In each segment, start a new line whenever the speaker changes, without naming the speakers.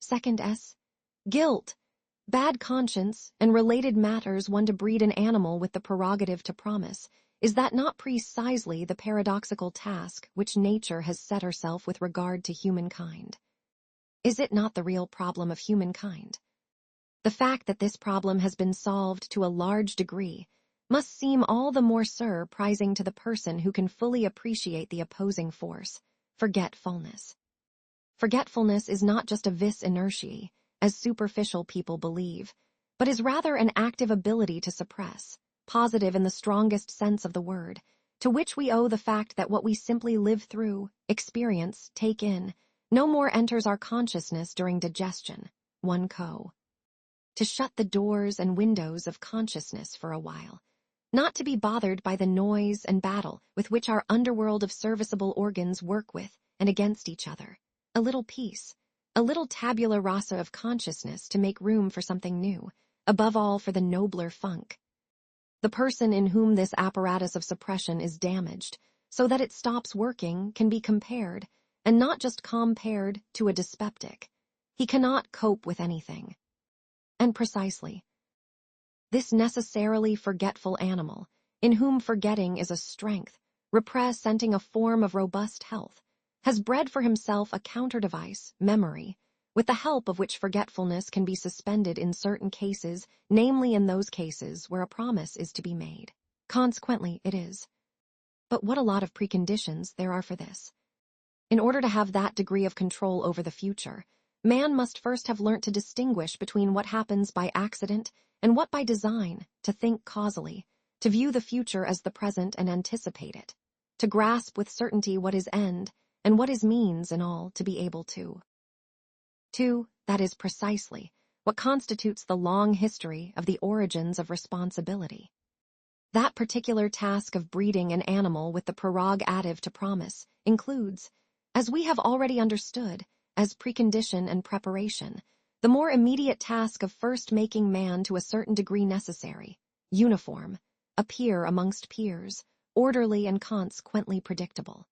Second S. Guilt. Bad conscience and related matters one to breed an animal with the prerogative to promise. Is that not precisely the paradoxical task which nature has set herself with regard to humankind? Is it not the real problem of humankind? The fact that this problem has been solved to a large degree must seem all the more surprising to the person who can fully appreciate the opposing force, forgetfulness. Forgetfulness is not just a vis inertiae, as superficial people believe, but is rather an active ability to suppress, positive in the strongest sense of the word, to which we owe the fact that what we simply live through, experience, take in, no more enters our consciousness during digestion, one co. To shut the doors and windows of consciousness for a while, not to be bothered by the noise and battle with which our underworld of serviceable organs work with and against each other, a little peace, a little tabula rasa of consciousness to make room for something new, above all for the nobler funk. The person in whom this apparatus of suppression is damaged, so that it stops working, can be compared, and not just compared, to a dyspeptic. He cannot cope with anything. And precisely, this necessarily forgetful animal, in whom forgetting is a strength, representing a form of robust health, has bred for himself a counter-device, memory, with the help of which forgetfulness can be suspended in certain cases, namely in those cases where a promise is to be made. Consequently, it is. But what a lot of preconditions there are for this. In order to have that degree of control over the future, man must first have learnt to distinguish between what happens by accident and what by design, to think causally, to view the future as the present and anticipate it, to grasp with certainty what is end and what is means in all to be able to. 2. That is precisely what constitutes the long history of the origins of responsibility. That particular task of breeding an animal with the prerogative to promise includes, as we have already understood, as precondition and preparation, the more immediate task of first making man to a certain degree necessary, uniform, a peer amongst peers, orderly and consequently predictable.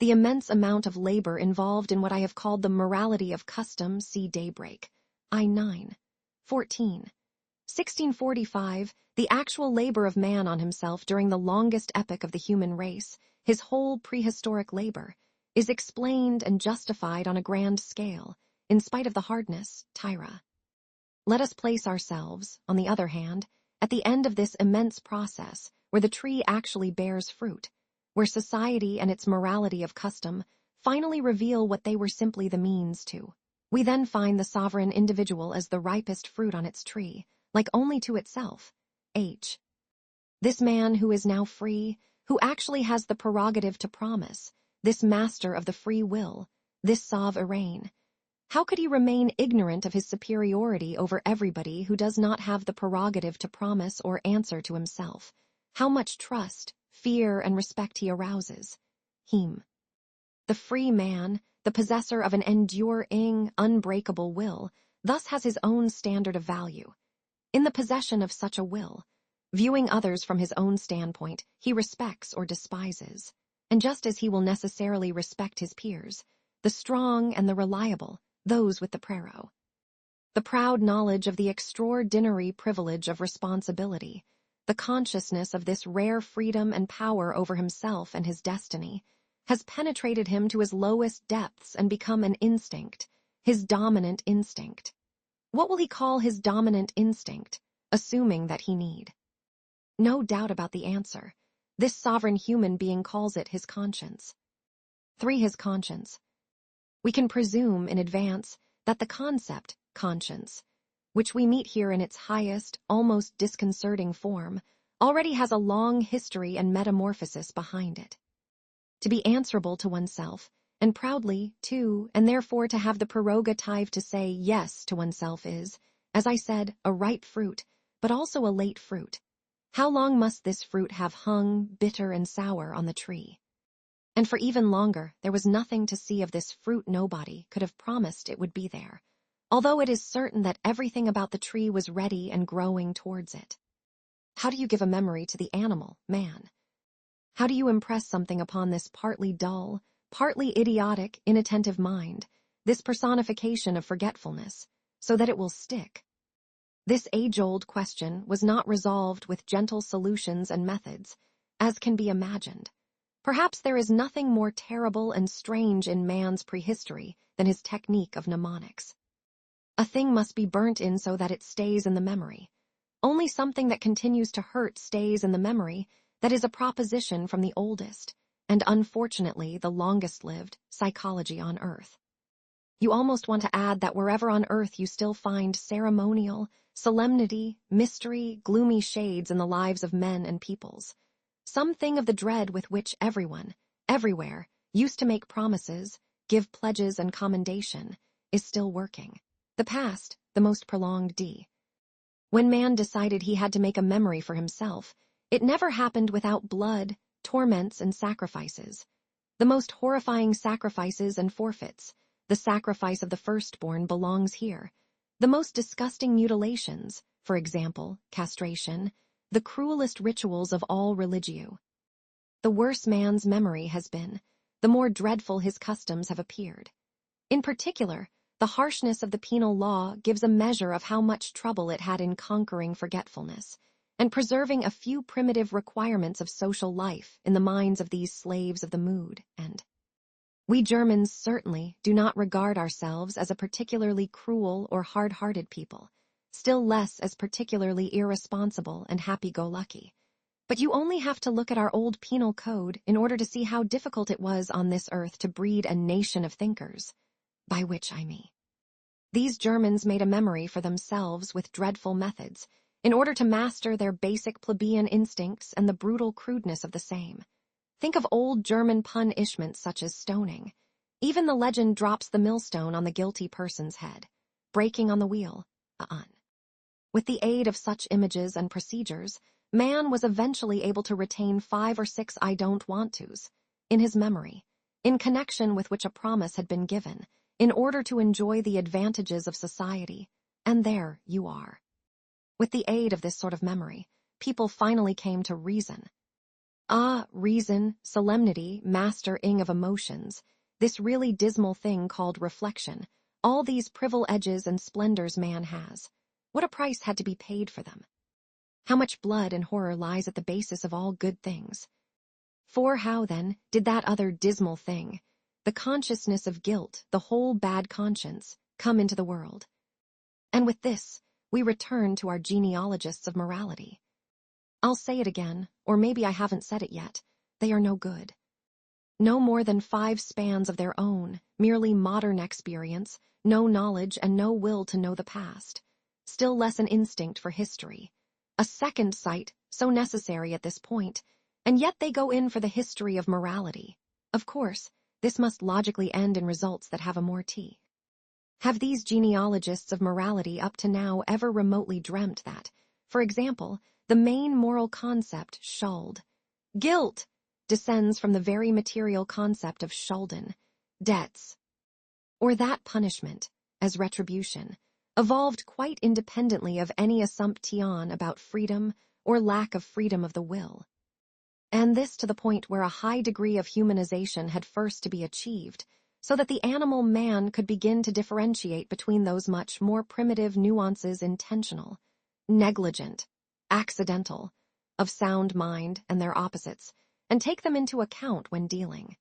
The immense amount of labor involved in what I have called the morality of custom, see Daybreak, I 9, 14. 1645, the actual labor of man on himself during the longest epoch of the human race, his whole prehistoric labor, is explained and justified on a grand scale, in spite of the hardness, tyra. Let us place ourselves, on the other hand, at the end of this immense process, where the tree actually bears fruit, where society and its morality of custom finally reveal what they were simply the means to. We then find the sovereign individual as the ripest fruit on its tree, like only to itself. H. This man who is now free, who actually has the prerogative to promise, this master of the free will, this sovereign, how could he remain ignorant of his superiority over everybody who does not have the prerogative to promise or answer to himself? How much trust, fear, and respect he arouses. Him. The free man, the possessor of an enduring, unbreakable will, thus has his own standard of value. In the possession of such a will, viewing others from his own standpoint, he respects or despises. And just as he will necessarily respect his peers, the strong and the reliable, those with the prero. The proud knowledge of the extraordinary privilege of responsibility, the consciousness of this rare freedom and power over himself and his destiny, has penetrated him to his lowest depths and become an instinct, his dominant instinct. What will he call his dominant instinct, assuming that he need? No doubt about the answer. This sovereign human being calls it his conscience. 3. His conscience. We can presume in advance that the concept, conscience, which we meet here in its highest, almost disconcerting form, already has a long history and metamorphosis behind it. To be answerable to oneself, and proudly, too, and therefore to have the prerogative to say yes to oneself is, as I said, a ripe fruit, but also a late fruit. How long must this fruit have hung, bitter and sour, on the tree? And for even longer, there was nothing to see of this fruit. Nobody could have promised it would be there, although it is certain that everything about the tree was ready and growing towards it. How do you give a memory to the animal, man? How do you impress something upon this partly dull, partly idiotic, inattentive mind, this personification of forgetfulness, so that it will stick? This age-old question was not resolved with gentle solutions and methods, as can be imagined. Perhaps there is nothing more terrible and strange in man's prehistory than his technique of mnemonics. A thing must be burnt in so that it stays in the memory. Only something that continues to hurt stays in the memory. That is a proposition from the oldest, and unfortunately the longest-lived, psychology on Earth. You almost want to add that wherever on Earth you still find ceremonial, solemnity, mystery, gloomy shades in the lives of men and peoples, something of the dread with which everyone, everywhere, used to make promises, give pledges and commendation, is still working. The past, the most prolonged D. When man decided he had to make a memory for himself, it never happened without blood, torments, and sacrifices. The most horrifying sacrifices and forfeits, the sacrifice of the firstborn, belongs here. The most disgusting mutilations, for example, castration, the cruelest rituals of all religio. The worse man's memory has been, the more dreadful his customs have appeared. In particular, the harshness of the penal law gives a measure of how much trouble it had in conquering forgetfulness, and preserving a few primitive requirements of social life in the minds of these slaves of the mood, and we Germans certainly do not regard ourselves as a particularly cruel or hard-hearted people, still less as particularly irresponsible and happy-go-lucky. But you only have to look at our old penal code in order to see how difficult it was on this earth to breed a nation of thinkers, by which I mean. These Germans made a memory for themselves with dreadful methods, in order to master their basic plebeian instincts and the brutal crudeness of the same. Think of old German punishments such as stoning. Even the legend drops the millstone on the guilty person's head, breaking on the wheel. With the aid of such images and procedures, man was eventually able to retain 5 or 6 I don't want tos in his memory, in connection with which a promise had been given, in order to enjoy the advantages of society, and there you are. With the aid of this sort of memory, people finally came to reason. Reason, solemnity, mastering of emotions, this really dismal thing called reflection, all these privileges and splendors man has. What a price had to be paid for them. How much blood and horror lies at the basis of all good things. For how, then, did that other dismal thing, the consciousness of guilt, the whole bad conscience, come into the world? And with this, we return to our genealogists of morality. I'll say it again, or maybe I haven't said it yet, they are no good. No more than 5 spans of their own, merely modern experience, no knowledge and no will to know the past, still less an instinct for history. A second sight, so necessary at this point, and yet they go in for the history of morality. Of course, this must logically end in results that have a more tea. Have these genealogists of morality up to now ever remotely dreamt that, for example, the main moral concept, Schuld, guilt, descends from the very material concept of Schulden, debts, or that punishment, as retribution, evolved quite independently of any assumption about freedom or lack of freedom of the will? And this to the point where a high degree of humanization had first to be achieved, so that the animal man could begin to differentiate between those much more primitive nuances intentional, negligent, accidental, of sound mind and their opposites, and take them into account when dealing.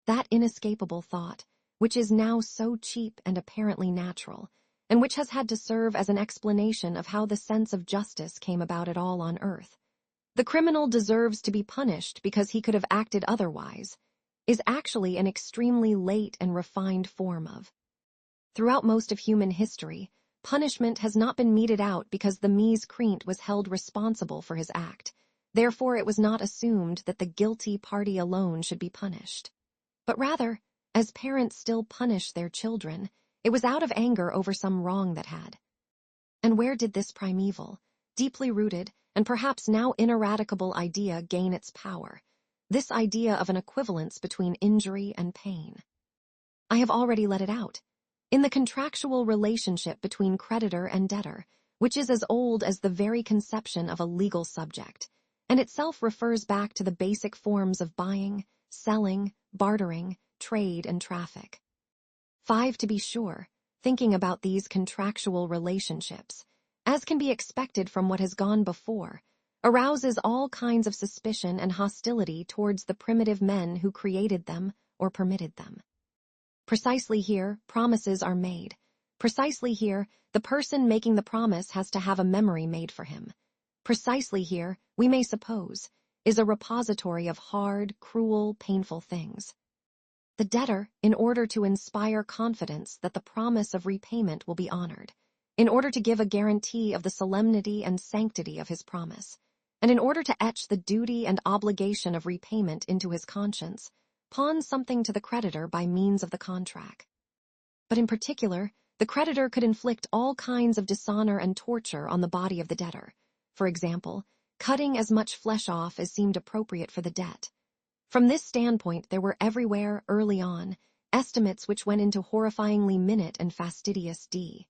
That inescapable thought, which is now so cheap and apparently natural, and which has had to serve as an explanation of how the sense of justice came about at all on earth. The criminal deserves to be punished because he could have acted otherwise, is actually an extremely late and refined form of. Throughout most of human history, punishment has not been meted out because the miscreant was held responsible for his act. Therefore, it was not assumed that the guilty party alone should be punished. But rather, as parents still punish their children, it was out of anger over some wrong that had. And where did this primeval, deeply rooted, and perhaps now ineradicable idea gain its power? This idea of an equivalence between injury and pain. I have already let it out. In the contractual relationship between creditor and debtor, which is as old as the very conception of a legal subject, and itself refers back to the basic forms of buying, selling, bartering, trade, and traffic. 5 to be sure, thinking about these contractual relationships, as can be expected from what has gone before, arouses all kinds of suspicion and hostility towards the primitive men who created them or permitted them. Precisely here, promises are made. Precisely here, the person making the promise has to have a memory made for him. Precisely here, we may suppose, is a repository of hard, cruel, painful things. The debtor, in order to inspire confidence that the promise of repayment will be honored, in order to give a guarantee of the solemnity and sanctity of his promise, and in order to etch the duty and obligation of repayment into his conscience, pawns something to the creditor by means of the contract. But in particular, the creditor could inflict all kinds of dishonor and torture on the body of the debtor, for example, cutting as much flesh off as seemed appropriate for the debt. From this standpoint, there were everywhere, early on, estimates which went into horrifyingly minute and fastidious d.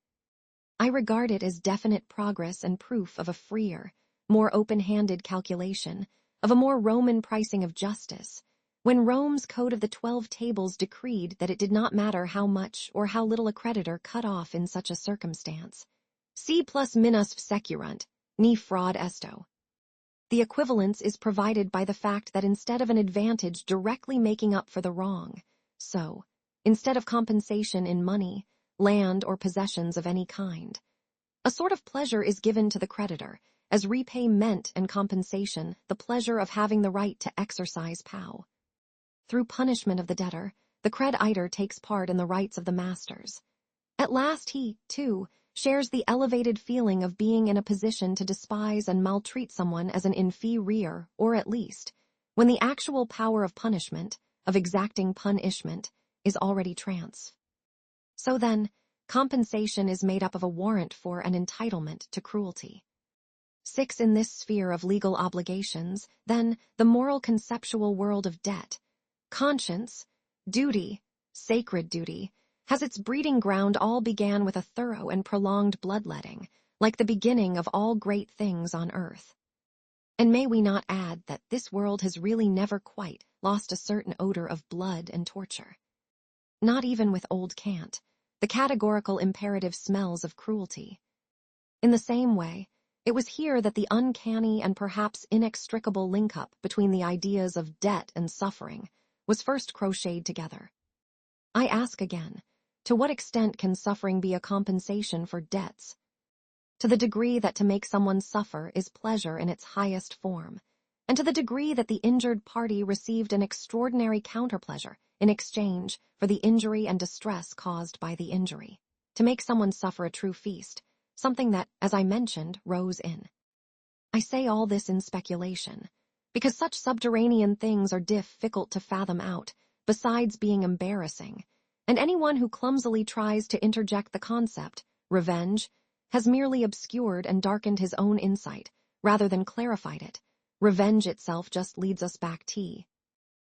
I regard it as definite progress and proof of a freer, more open-handed calculation, of a more Roman pricing of justice, when Rome's Code of the 12 Tables decreed that it did not matter how much or how little a creditor cut off in such a circumstance. Si plus minus securunt, ni fraud esto. The equivalence is provided by the fact that instead of an advantage directly making up for the wrong, so, instead of compensation in money, land, or possessions of any kind, a sort of pleasure is given to the creditor, as repayment and compensation, the pleasure of having the right to exercise pow. Through punishment of the debtor, the creditor takes part in the rights of the masters. At last he, too, shares the elevated feeling of being in a position to despise and maltreat someone as an inferior, or at least, when the actual power of punishment, of exacting punishment, is already trans. So then, compensation is made up of a warrant for an entitlement to cruelty. 6. In this sphere of legal obligations, then, the moral conceptual world of debt, conscience, duty, sacred duty, has its breeding ground. All began with a thorough and prolonged bloodletting, like the beginning of all great things on earth. And may we not add that this world has really never quite lost a certain odor of blood and torture? Not even with old Kant, the categorical imperative smells of cruelty. In the same way, it was here that the uncanny and perhaps inextricable link-up between the ideas of debt and suffering was first crocheted together. I ask again, to what extent can suffering be a compensation for debts? To the degree that to make someone suffer is pleasure in its highest form, and to the degree that the injured party received an extraordinary counterpleasure in exchange for the injury and distress caused by the injury. To make someone suffer a true feast, something that, as I mentioned, rose in. I say all this in speculation, because such subterranean things are difficult to fathom out, besides being embarrassing, and anyone who clumsily tries to interject the concept, revenge, has merely obscured and darkened his own insight, rather than clarified it. Revenge itself just leads us back to.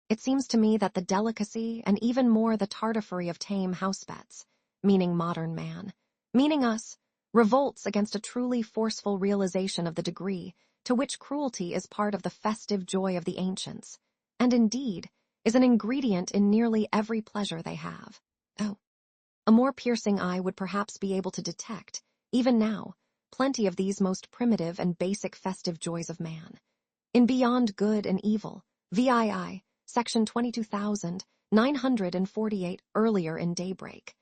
It seems to me that the delicacy and even more the tartuffery of tame house pets, meaning modern man, meaning us, revolts against a truly forceful realization of the degree to which cruelty is part of the festive joy of the ancients, and indeed is an ingredient in nearly every pleasure they have. Oh, a more piercing eye would perhaps be able to detect, even now, plenty of these most primitive and basic festive joys of man. In Beyond Good and Evil, VII, section 22,948, earlier in Daybreak,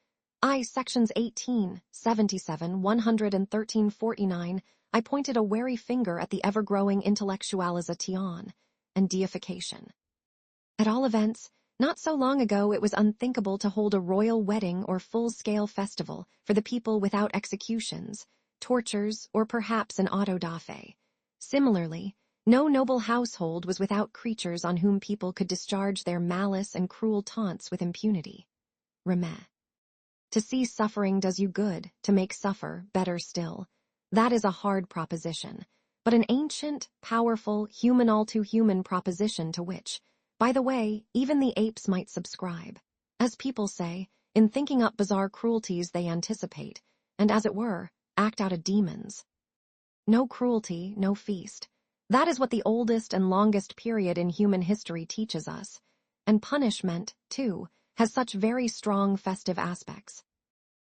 sections 18, 77, 113-49, I pointed a wary finger at the ever-growing intellectualization and deification. At all events, not so long ago it was unthinkable to hold a royal wedding or full-scale festival for the people without executions, tortures, or perhaps an auto da fe. Similarly, no noble household was without creatures on whom people could discharge their malice and cruel taunts with impunity. Remé. To see suffering does you good, to make suffer better still. That is a hard proposition, but an ancient, powerful, human all-too-human proposition to which, by the way, even the apes might subscribe, as people say, in thinking up bizarre cruelties they anticipate, and as it were, act out of demons. No cruelty, no feast. That is what the oldest and longest period in human history teaches us, and punishment, too, has such very strong festive aspects.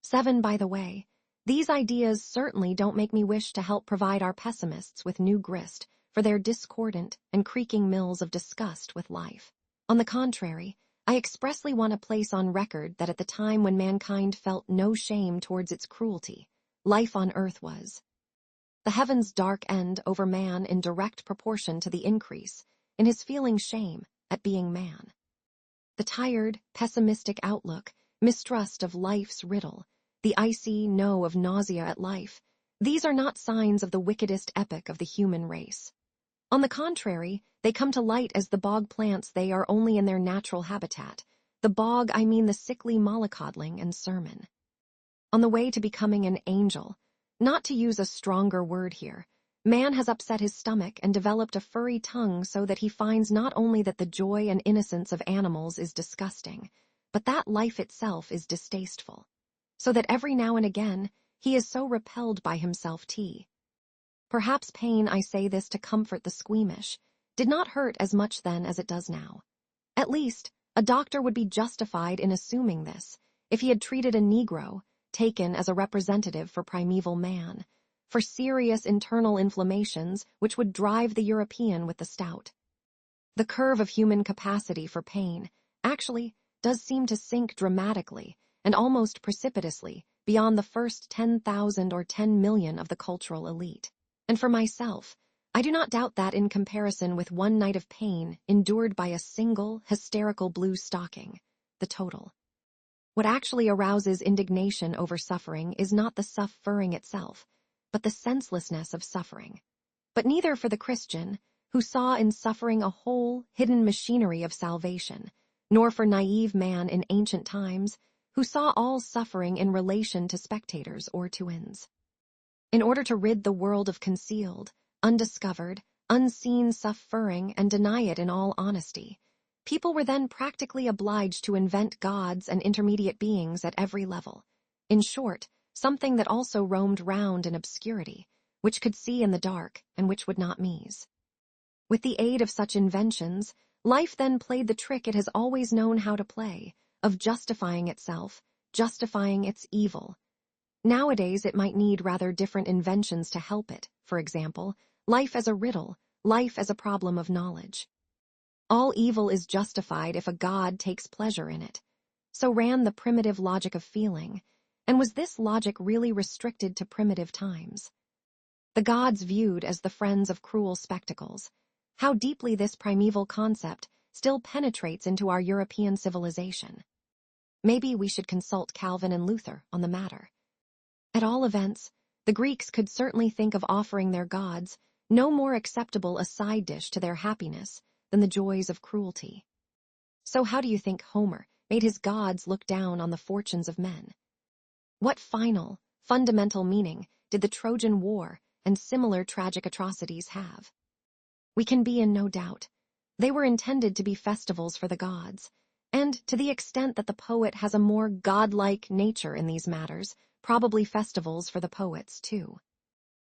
7. By the way, these ideas certainly don't make me wish to help provide our pessimists with new grist for their discordant and creaking mills of disgust with life. On the contrary, I expressly want to place on record that at the time when mankind felt no shame towards its cruelty, life on earth was the heaven's dark end over man in direct proportion to the increase in his feeling shame at being man. The tired, pessimistic outlook, mistrust of life's riddle, the icy no of nausea at life, these are not signs of the wickedest epoch of the human race. On the contrary, they come to light as the bog plants they are only in their natural habitat. The bog, I mean the sickly mollycoddling and sermon. On the way to becoming an angel, not to use a stronger word here, man has upset his stomach and developed a furry tongue so that he finds not only that the joy and innocence of animals is disgusting, but that life itself is distasteful, so that every now and again he is so repelled by himself Perhaps pain, I say this to comfort the squeamish, did not hurt as much then as it does now. At least, a doctor would be justified in assuming this if he had treated a Negro, taken as a representative for primeval man, for serious internal inflammations which would drive the European with the stout. The curve of human capacity for pain actually does seem to sink dramatically and almost precipitously beyond the first 10,000 or 10 million of the cultural elite. And for myself, I do not doubt that in comparison with one night of pain endured by a single, hysterical blue stocking, the total. What actually arouses indignation over suffering is not the suffering itself, but the senselessness of suffering. But neither for the Christian, who saw in suffering a whole, hidden machinery of salvation, nor for naive man in ancient times, who saw all suffering in relation to spectators or to ends. In order to rid the world of concealed, undiscovered, unseen suffering and deny it in all honesty, people were then practically obliged to invent gods and intermediate beings at every level. In short, something that also roamed round in obscurity, which could see in the dark and which would not mease. With the aid of such inventions, life then played the trick it has always known how to play, of justifying itself, justifying its evil. Nowadays it might need rather different inventions to help it, for example, life as a riddle, life as a problem of knowledge. All evil is justified if a god takes pleasure in it. So ran the primitive logic of feeling, and was this logic really restricted to primitive times? The gods viewed as the friends of cruel spectacles. How deeply this primeval concept still penetrates into our European civilization. Maybe we should consult Calvin and Luther on the matter. At all events, the Greeks could certainly think of offering their gods no more acceptable a side dish to their happiness than the joys of cruelty. So how do you think Homer made his gods look down on the fortunes of men? What final, fundamental meaning did the Trojan War and similar tragic atrocities have? We can be in no doubt. They were intended to be festivals for the gods, and to the extent that the poet has a more godlike nature in these matters, probably festivals for the poets, too.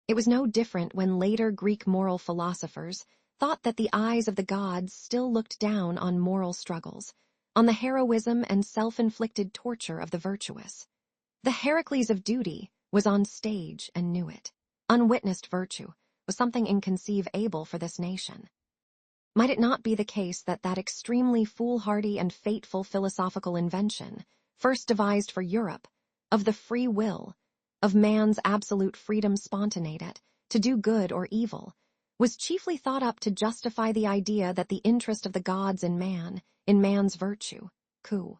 It was no different when later Greek moral philosophers thought that the eyes of the gods still looked down on moral struggles, on the heroism and self-inflicted torture of the virtuous. The Heracles of duty was on stage and knew it. Unwitnessed virtue was something inconceivable for this nation. Might it not be the case that that extremely foolhardy and fateful philosophical invention, first devised for Europe, of the free will, of man's absolute freedom spontaneate to do good or evil, was chiefly thought up to justify the idea that the interest of the gods in man's virtue, coup.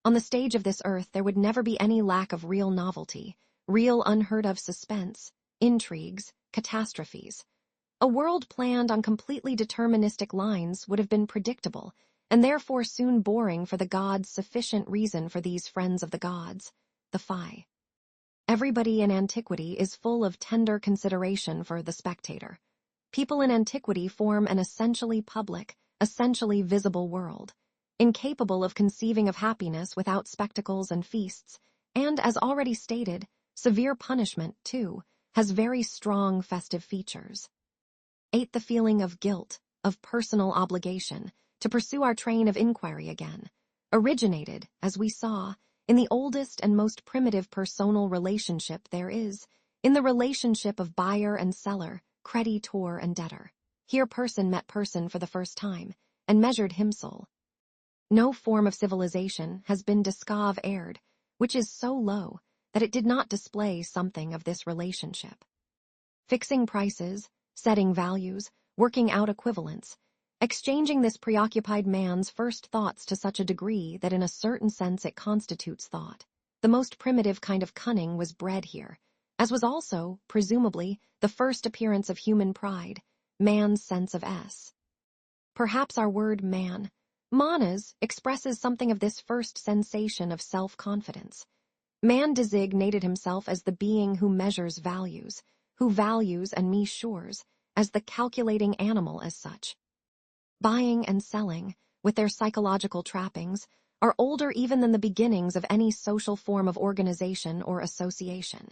On the stage of this earth there would never be any lack of real novelty, real unheard-of suspense, intrigues, catastrophes. A world planned on completely deterministic lines would have been predictable, and therefore soon boring for the gods. Sufficient reason for these friends of the gods, the Phi. Everybody in antiquity is full of tender consideration for the spectator. People in antiquity form an essentially public, essentially visible world, incapable of conceiving of happiness without spectacles and feasts, and, as already stated, severe punishment, too, has very strong festive features. 8. The feeling of guilt, of personal obligation, to pursue our train of inquiry again. originated, as we saw, in the oldest and most primitive personal relationship there is, in the relationship of buyer and seller, creditor and debtor. Here person met person for the first time, and measured himsel. No form of civilization has been discov-aired, which is so low that it did not display something of this relationship. Fixing prices, setting values, working out equivalents, exchanging this preoccupied man's first thoughts to such a degree that in a certain sense it constitutes thought. The most primitive kind of cunning was bred here, as was also, presumably, the first appearance of human pride, man's sense of s. Perhaps our word man, manas, expresses something of this first sensation of self-confidence. Man designated himself as the being who measures values, who values and measures, as the calculating animal as such. Buying and selling, with their psychological trappings, are older even than the beginnings of any social form of organization or association.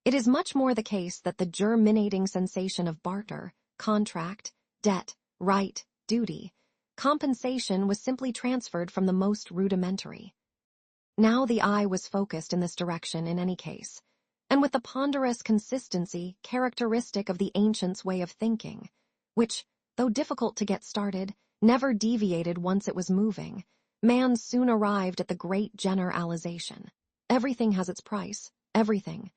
It is much more the case that the germinating sensation of barter, contract, debt, right, duty, compensation was simply transferred from the most rudimentary. Now the eye was focused in this direction in any case, and with the ponderous consistency characteristic of the ancients' way of thinking, which, though difficult to get started, never deviated once it was moving, man soon arrived at the great generalization. Everything has its price, everything.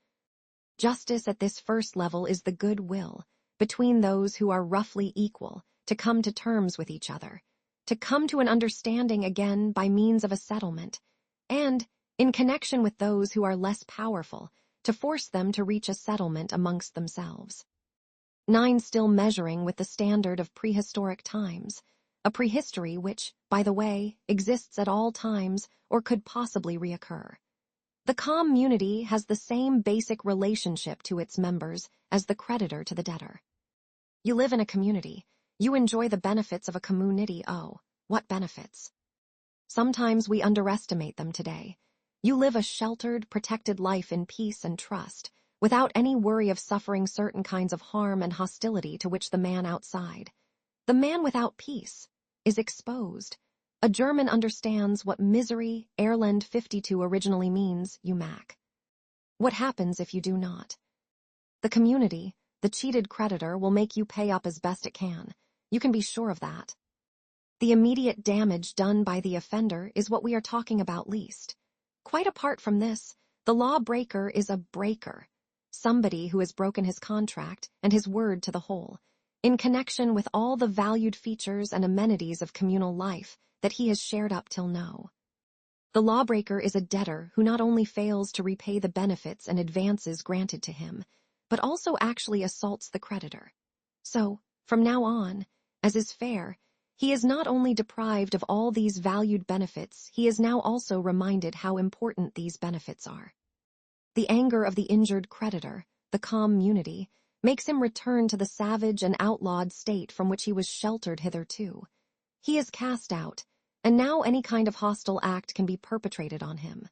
Justice at this first level is the good will between those who are roughly equal to come to terms with each other, to come to an understanding again by means of a settlement, and, in connection with those who are less powerful, to force them to reach a settlement amongst themselves. 9. Still measuring with the standard of prehistoric times, a prehistory which, by the way, exists at all times or could possibly reoccur. The community has the same basic relationship to its members as the creditor to the debtor. You live in a community. You enjoy the benefits of a community. Oh, what benefits! Sometimes we underestimate them today. You live a sheltered, protected life in peace and trust, without any worry of suffering certain kinds of harm and hostility to which the man outside, the man without peace, is exposed. A German understands what misery, Erland 52 originally means, you mac. What happens if you do not? The community, the cheated creditor, will make you pay up as best it can. You can be sure of that. The immediate damage done by the offender is what we are talking about least. Quite apart from this, the lawbreaker is a breaker, somebody who has broken his contract and his word to the whole, in connection with all the valued features and amenities of communal life that he has shared up till now. The lawbreaker is a debtor who not only fails to repay the benefits and advances granted to him, but also actually assaults the creditor. So, from now on, as is fair, he is not only deprived of all these valued benefits, he is now also reminded how important these benefits are. The anger of the injured creditor, the community, makes him return to the savage and outlawed state from which he was sheltered hitherto. He is cast out, and now any kind of hostile act can be perpetrated on him.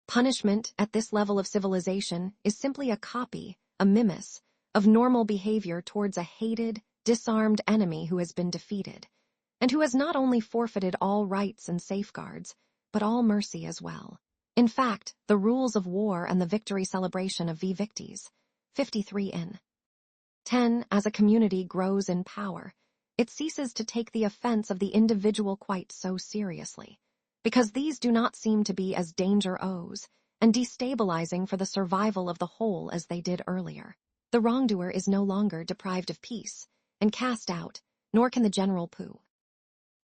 Punishment at this level of civilization is simply a copy, a mimesis, of normal behavior towards a hated, disarmed enemy who has been defeated, and who has not only forfeited all rights and safeguards, but all mercy as well. In fact, the rules of war and the victory celebration of victis. 53 in 10. As a community grows in power, it ceases to take the offense of the individual quite so seriously, because these do not seem to be as danger-os and destabilizing for the survival of the whole as they did earlier. The wrongdoer is no longer deprived of peace and cast out, nor can the general poo.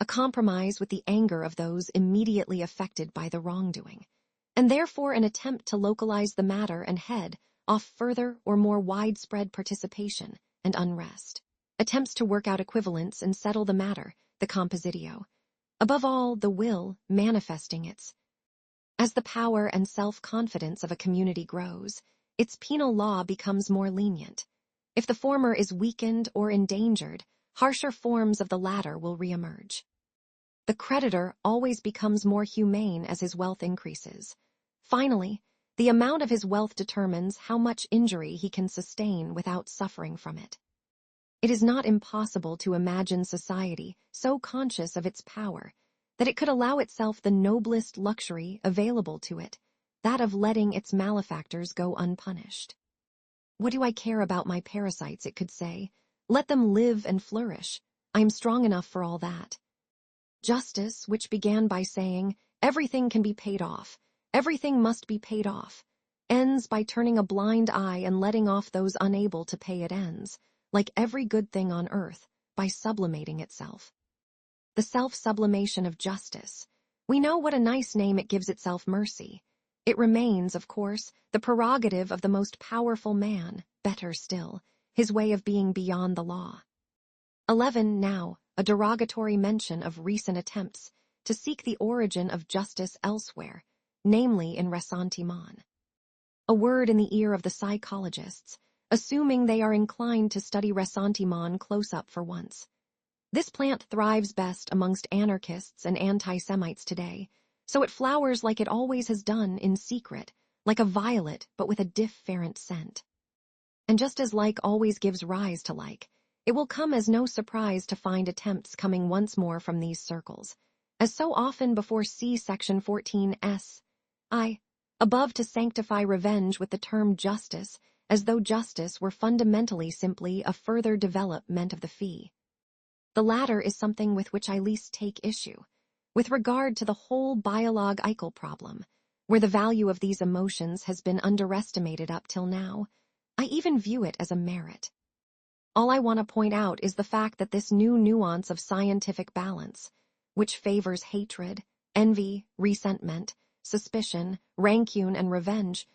A compromise with the anger of those immediately affected by the wrongdoing, and therefore an attempt to localize the matter and head off further or more widespread participation and unrest. Attempts to work out equivalents and settle the matter, the compositio. Above all, the will manifesting its. As the power and self-confidence of a community grows, its penal law becomes more lenient. If the former is weakened or endangered, harsher forms of the latter will reemerge. The creditor always becomes more humane as his wealth increases. Finally, the amount of his wealth determines how much injury he can sustain without suffering from it. It is not impossible to imagine society so conscious of its power that it could allow itself the noblest luxury available to it, that of letting its malefactors go unpunished. What do I care about my parasites, it could say. Let them live and flourish. I am strong enough for all that. Justice, which began by saying, everything can be paid off, everything must be paid off, ends by turning a blind eye and letting off those unable to pay it ends, like every good thing on earth, by sublimating itself. The self-sublimation of justice. We know what a nice name it gives itself, mercy. It remains, of course, the prerogative of the most powerful man, better still, his way of being beyond the law. 11. Now, a derogatory mention of recent attempts to seek the origin of justice elsewhere, namely in ressentiment. A word in the ear of the psychologists, assuming they are inclined to study ressentiment close up for once. This plant thrives best amongst anarchists and anti-Semites today, so it flowers like it always has done in secret, like a violet but with a different scent. And just as like always gives rise to like, it will come as no surprise to find attempts coming once more from these circles, as so often before. See section 14s. Above, to sanctify revenge with the term justice, as though justice were fundamentally simply a further development of the fee. The latter is something with which I least take issue, with regard to the whole biological problem, where the value of these emotions has been underestimated up till now. I even view it as a merit. All I want to point out is the fact that this new nuance of scientific balance, which favors hatred, envy, resentment, suspicion, rancune, and revenge,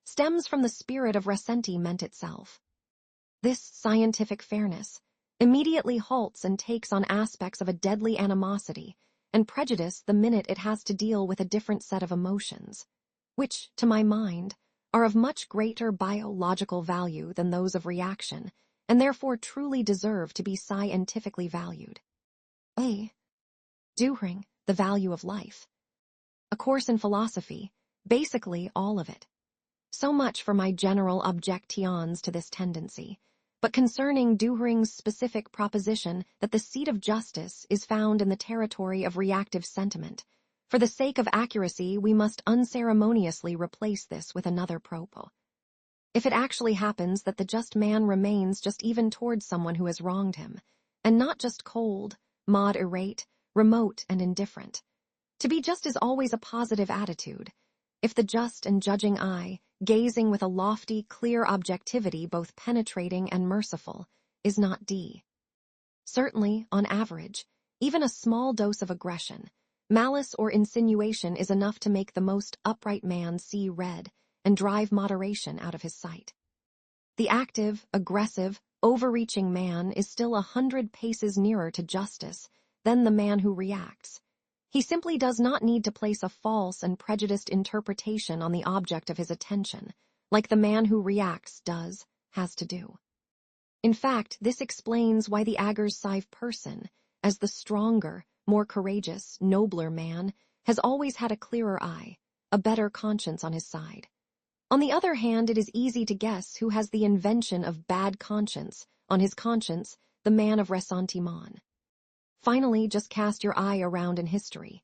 stems from the spirit of ressentiment itself. This scientific fairness immediately halts and takes on aspects of a deadly animosity and prejudice the minute it has to deal with a different set of emotions, which, to my mind, are of much greater biological value than those of reaction, and therefore truly deserve to be scientifically valued. During the value of life. A course in philosophy, basically all of it. So much for my general objections to this tendency, but concerning Dühering's specific proposition that the seat of justice is found in the territory of reactive sentiment, for the sake of accuracy we must unceremoniously replace this with another propos. If it actually happens that the just man remains just even towards someone who has wronged him, and not just cold, moderate, remote, and indifferent, to be just is always a positive attitude. If the just and judging eye, gazing with a lofty, clear objectivity both penetrating and merciful, is not D. Certainly, on average, even a small dose of aggression, malice or insinuation is enough to make the most upright man see red and drive moderation out of his sight. The active, aggressive, overreaching man is still 100 paces nearer to justice than the man who reacts. He simply does not need to place a false and prejudiced interpretation on the object of his attention, like the man who reacts has to do. In fact, this explains why the aggressive person, as the stronger, more courageous, nobler man, has always had a clearer eye, a better conscience on his side. On the other hand, it is easy to guess who has the invention of bad conscience on his conscience, the man of ressentiment. Finally, just cast your eye around in history.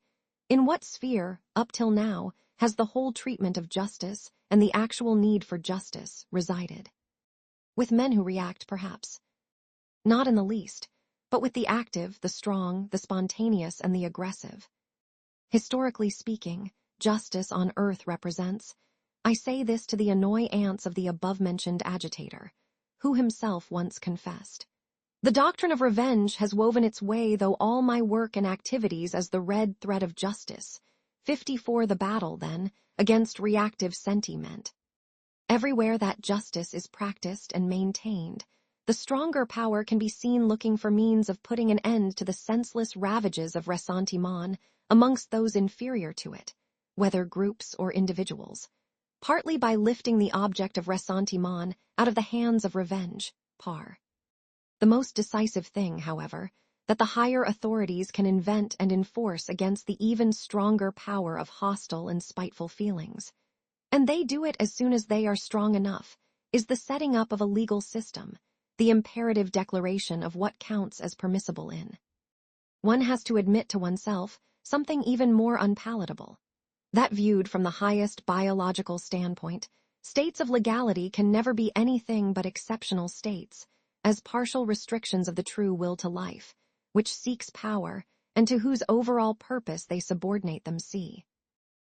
In what sphere, up till now, has the whole treatment of justice and the actual need for justice resided? With men who react, perhaps. Not in the least, but with the active, the strong, the spontaneous, and the aggressive. Historically speaking, justice on earth represents, I say this to the annoyance of the above-mentioned agitator, who himself once confessed, the doctrine of revenge has woven its way though all my work and activities as the red thread of justice, 54 the battle, then, against reactive sentiment. Everywhere that justice is practiced and maintained, the stronger power can be seen looking for means of putting an end to the senseless ravages of ressentiment amongst those inferior to it, whether groups or individuals, partly by lifting the object of ressentiment out of the hands of revenge, par. The most decisive thing, however, that the higher authorities can invent and enforce against the even stronger power of hostile and spiteful feelings, and they do it as soon as they are strong enough, is the setting up of a legal system, the imperative declaration of what counts as permissible in. One has to admit to oneself, something even more unpalatable. That viewed from the highest biological standpoint, states of legality can never be anything but exceptional states, as partial restrictions of the true will to life, which seeks power, and to whose overall purpose they subordinate them see.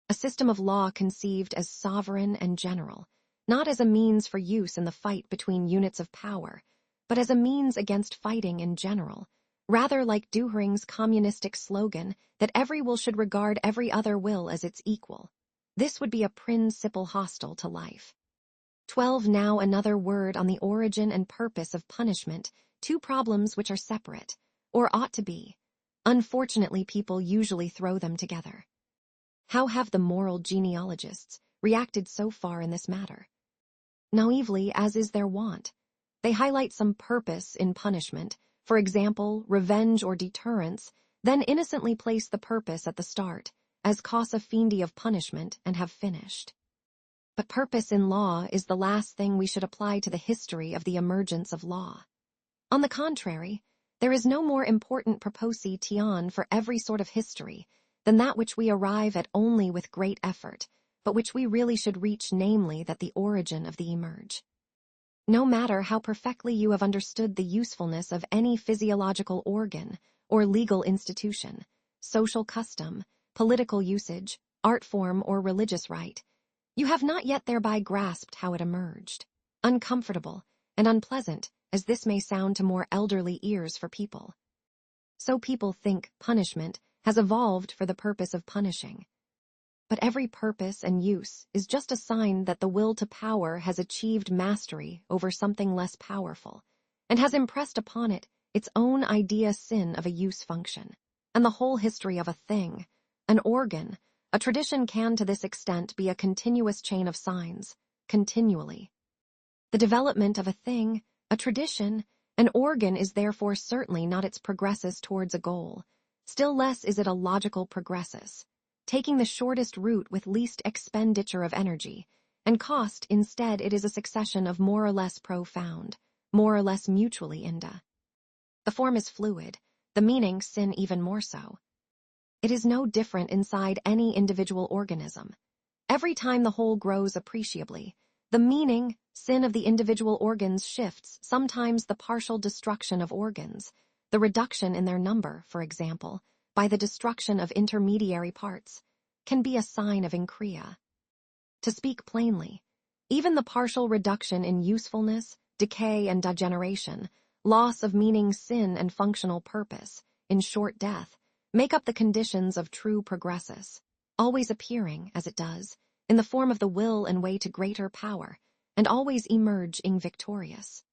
A system of law conceived as sovereign and general, not as a means for use in the fight between units of power, but as a means against fighting in general, rather like Dühring's communistic slogan that every will should regard every other will as its equal. This would be a principle hostile to life. 12. Now another word on the origin and purpose of punishment, two problems which are separate, or ought to be. Unfortunately, people usually throw them together. How have the moral genealogists reacted so far in this matter? Naively, as is their wont. They highlight some purpose in punishment, for example, revenge or deterrence, then innocently place the purpose at the start, as causa findi of punishment, and have finished. But purpose in law is the last thing we should apply to the history of the emergence of law. On the contrary, there is no more important proposition for every sort of history than that which we arrive at only with great effort, but which we really should reach, namely that the origin of the emerge. No matter how perfectly you have understood the usefulness of any physiological organ or legal institution, social custom, political usage, art form, or religious rite, you have not yet thereby grasped how it emerged. Uncomfortable and unpleasant as this may sound to more elderly ears for people. So people think punishment has evolved for the purpose of punishing. But every purpose and use is just a sign that the will to power has achieved mastery over something less powerful, and has impressed upon it its own idea sin of a use function. And the whole history of a thing, an organ, a tradition can to this extent be a continuous chain of signs, continually. The development of a thing, a tradition, an organ is therefore certainly not its progressus towards a goal, still less is it a logical progressus, taking the shortest route with least expenditure of energy, and cost instead it is a succession of more or less profound, more or less mutually inda. The form is fluid, the meaning sin even more so. It is no different inside any individual organism. Every time the whole grows appreciably, the meaning, sin of the individual organs shifts, sometimes the partial destruction of organs, the reduction in their number, for example, by the destruction of intermediary parts, can be a sign of increa. To speak plainly, even the partial reduction in usefulness, decay and degeneration, loss of meaning, sin and functional purpose, in short death, make up the conditions of true progressus, always appearing, as it does, in the form of the will and way to greater power, and always emerging victorious.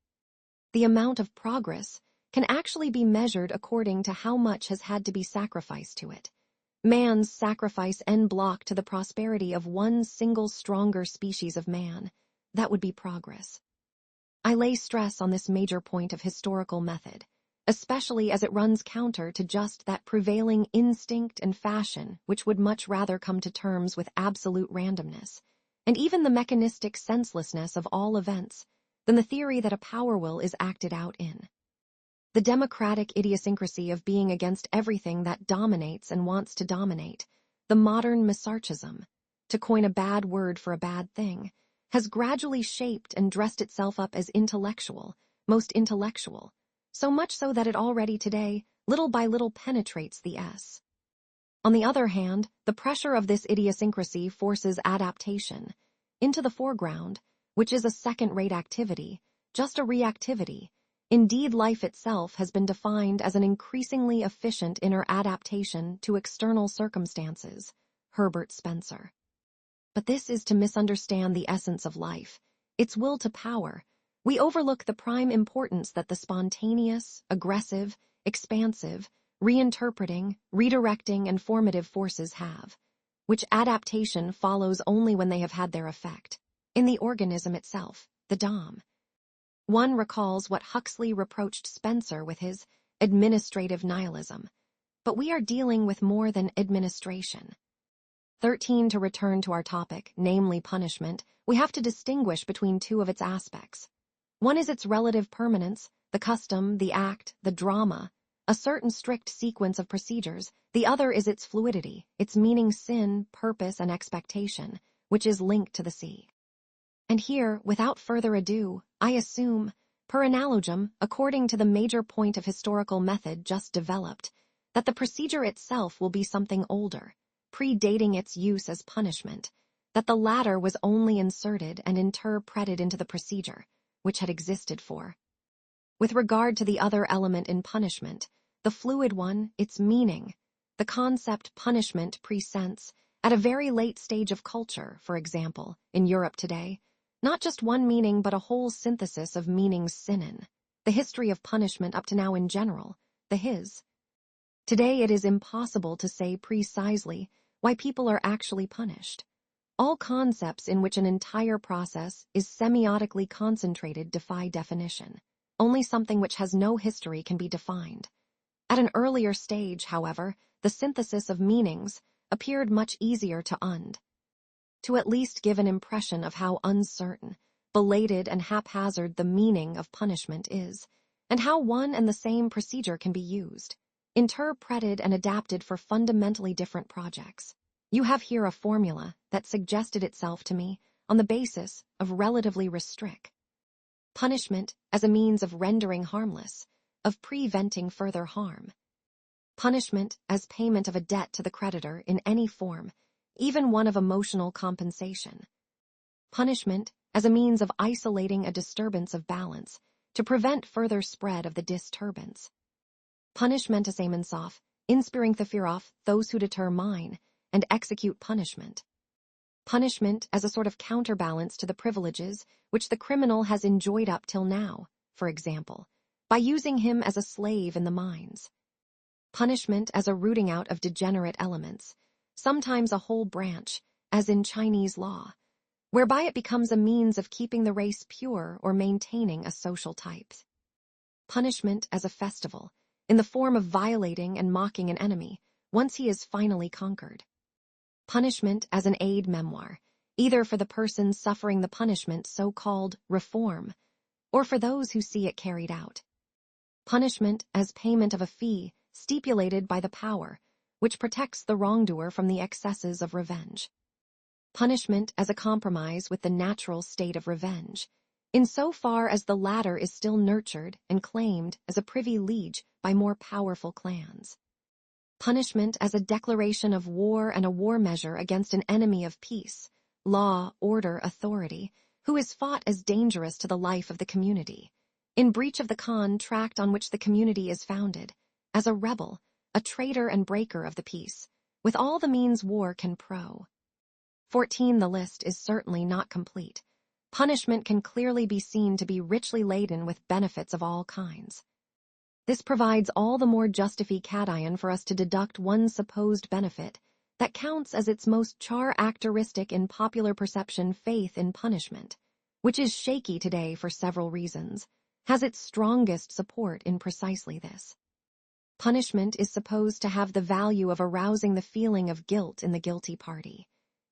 The amount of progress can actually be measured according to how much has had to be sacrificed to it. Man's sacrifice en bloc to the prosperity of one single stronger species of man, that would be progress. I lay stress on this major point of historical method, especially as it runs counter to just that prevailing instinct and fashion which would much rather come to terms with absolute randomness, and even the mechanistic senselessness of all events, than the theory that a power will is acted out in. The democratic idiosyncrasy of being against everything that dominates and wants to dominate, the modern misarchism, to coin a bad word for a bad thing, has gradually shaped and dressed itself up as intellectual, most intellectual, so much so that it already today, little by little, penetrates the S. On the other hand, the pressure of this idiosyncrasy forces adaptation into the foreground, which is a second-rate activity, just a reactivity. Indeed, life itself has been defined as an increasingly efficient inner adaptation to external circumstances, Herbert Spencer. But this is to misunderstand the essence of life, its will to power. We overlook the prime importance that the spontaneous, aggressive, expansive, reinterpreting, redirecting, and formative forces have, which adaptation follows only when they have had their effect, in the organism itself, the dom. One recalls what Huxley reproached Spencer with his administrative nihilism, but we are dealing with more than administration. 13. To return to our topic, namely punishment, we have to distinguish between two of its aspects. One is its relative permanence, the custom, the act, the drama, a certain strict sequence of procedures. The other is its fluidity, its meaning, sin, purpose, and expectation, which is linked to the sea. And here, without further ado, I assume, per analogiam, according to the major point of historical method just developed, that the procedure itself will be something older, predating its use as punishment, that the latter was only inserted and interpreted into the procedure, which had existed for. With regard to the other element in punishment, the fluid one, its meaning, the concept punishment presents, at a very late stage of culture, for example, in Europe today, not just one meaning but a whole synthesis of meanings synon, the history of punishment up to now in general, the his. Today it is impossible to say precisely why people are actually punished. All concepts in which an entire process is semiotically concentrated defy definition. Only something which has no history can be defined. At an earlier stage, however, the synthesis of meanings appeared much easier to at least give an impression of how uncertain, belated, and haphazard the meaning of punishment is, and how one and the same procedure can be used, interpreted and adapted for fundamentally different projects. You have here a formula that suggested itself to me on the basis of relatively restrict punishment as a means of rendering harmless, of preventing further harm. Punishment as payment of a debt to the creditor in any form, even one of emotional compensation. Punishment as a means of isolating a disturbance of balance to prevent further spread of the disturbance. Punishment as amensof, inspiring the fear of those who deter mine and execute punishment. Punishment as a sort of counterbalance to the privileges which the criminal has enjoyed up till now, for example, by using him as a slave in the mines. Punishment as a rooting out of degenerate elements, sometimes a whole branch, as in Chinese law, whereby it becomes a means of keeping the race pure or maintaining a social type. Punishment as a festival, in the form of violating and mocking an enemy, once he is finally conquered. Punishment as an aid memoir, either for the person suffering the punishment so-called reform, or for those who see it carried out. Punishment as payment of a fee stipulated by the power, which protects the wrongdoer from the excesses of revenge. Punishment as a compromise with the natural state of revenge, in so far as the latter is still nurtured and claimed as a privilege by more powerful clans. Punishment as a declaration of war and a war measure against an enemy of peace, law, order, authority, who is fought as dangerous to the life of the community, in breach of the contract on which the community is founded, as a rebel, a traitor and breaker of the peace, with all the means war can 14. The list is certainly not complete. Punishment can clearly be seen to be richly laden with benefits of all kinds. This provides all the more justification for us to deduct one supposed benefit that counts as its most characteristic in popular perception faith in punishment, which is shaky today for several reasons, has its strongest support in precisely this. Punishment is supposed to have the value of arousing the feeling of guilt in the guilty party.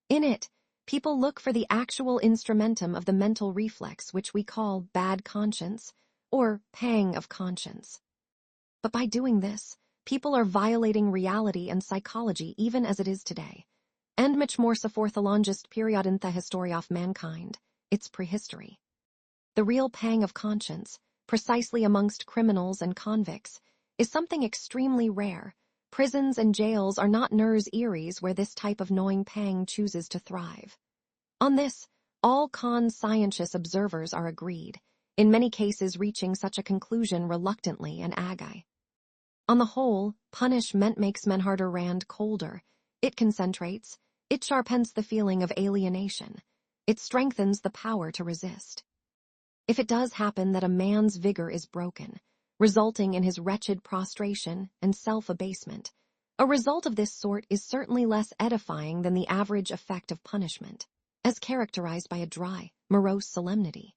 In it, people look for the actual instrumentum of the mental reflex which we call bad conscience or pang of conscience. But by doing this, people are violating reality and psychology even as it is today, and much more so for the longest period in the history of mankind, its prehistory. The real pang of conscience, precisely amongst criminals and convicts, is something extremely rare. Prisons and jails are not nurs eries where this type of gnawing pang chooses to thrive. On this, all conscientious observers are agreed, in many cases reaching such a conclusion reluctantly and agi. On the whole, punishment makes men harder and colder. It concentrates, it sharpens the feeling of alienation, it strengthens the power to resist. If it does happen that a man's vigor is broken, resulting in his wretched prostration and self-abasement, a result of this sort is certainly less edifying than the average effect of punishment, as characterized by a dry, morose solemnity.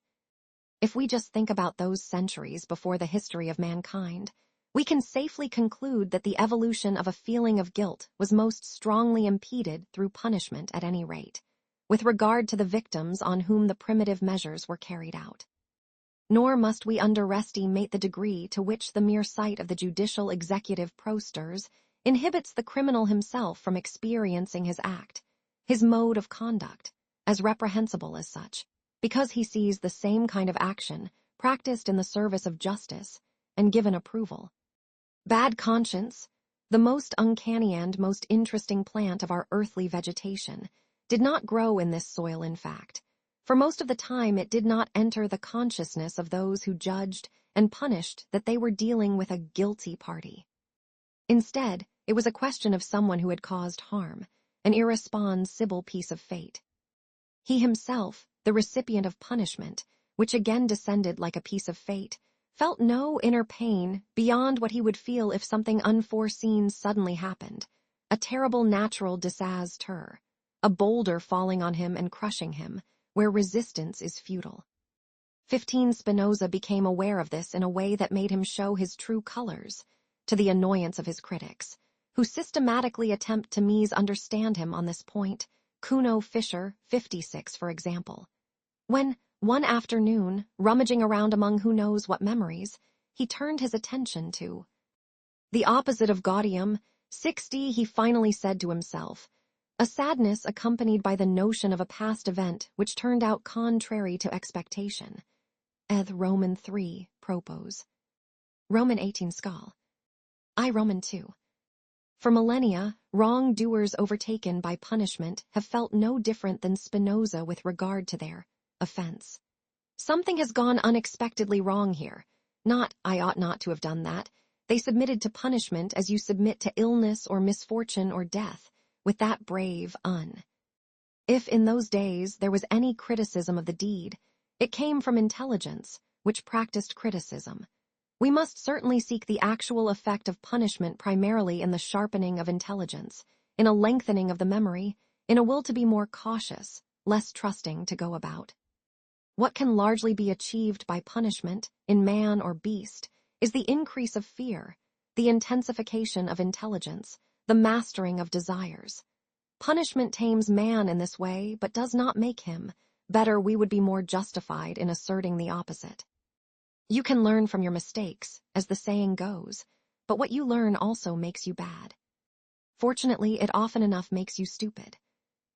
If we just think about those centuries before the history of mankind, we can safely conclude that the evolution of a feeling of guilt was most strongly impeded through punishment at any rate, with regard to the victims on whom the primitive measures were carried out. Nor must we underestimate the degree to which the mere sight of the judicial executive prosters inhibits the criminal himself from experiencing his act, his mode of conduct, as reprehensible as such, because he sees the same kind of action practiced in the service of justice and given approval. Bad conscience, the most uncanny and most interesting plant of our earthly vegetation, did not grow in this soil, in fact. For most of the time it did not enter the consciousness of those who judged and punished that they were dealing with a guilty party. Instead, it was a question of someone who had caused harm, an irresponsible piece of fate. He himself, the recipient of punishment, which again descended like a piece of fate, felt no inner pain beyond what he would feel if something unforeseen suddenly happened, a terrible natural disaster, a boulder falling on him and crushing him, where resistance is futile. 15 Spinoza became aware of this in a way that made him show his true colors, to the annoyance of his critics, who systematically attempt to misunderstand him on this point. Kuno Fischer, 56, for example. When, one afternoon, rummaging around among who knows what memories, he turned his attention to the opposite of gaudium, 60, he finally said to himself, a sadness accompanied by the notion of a past event which turned out contrary to expectation. Eth Roman 3, propos. Roman 18 Skal. I Roman 2. For millennia, wrongdoers overtaken by punishment have felt no different than Spinoza with regard to their offense. Something has gone unexpectedly wrong here. Not, I ought not to have done that. They submitted to punishment as you submit to illness or misfortune or death, with that brave If in those days there was any criticism of the deed, it came from intelligence, which practiced criticism. We must certainly seek the actual effect of punishment primarily in the sharpening of intelligence, in a lengthening of the memory, in a will to be more cautious, less trusting to go about. What can largely be achieved by punishment, in man or beast, is the increase of fear, the intensification of intelligence, the mastering of desires. Punishment tames man in this way, but does not make him. Better, we would be more justified in asserting the opposite. You can learn from your mistakes, as the saying goes, but what you learn also makes you bad. Fortunately, it often enough makes you stupid.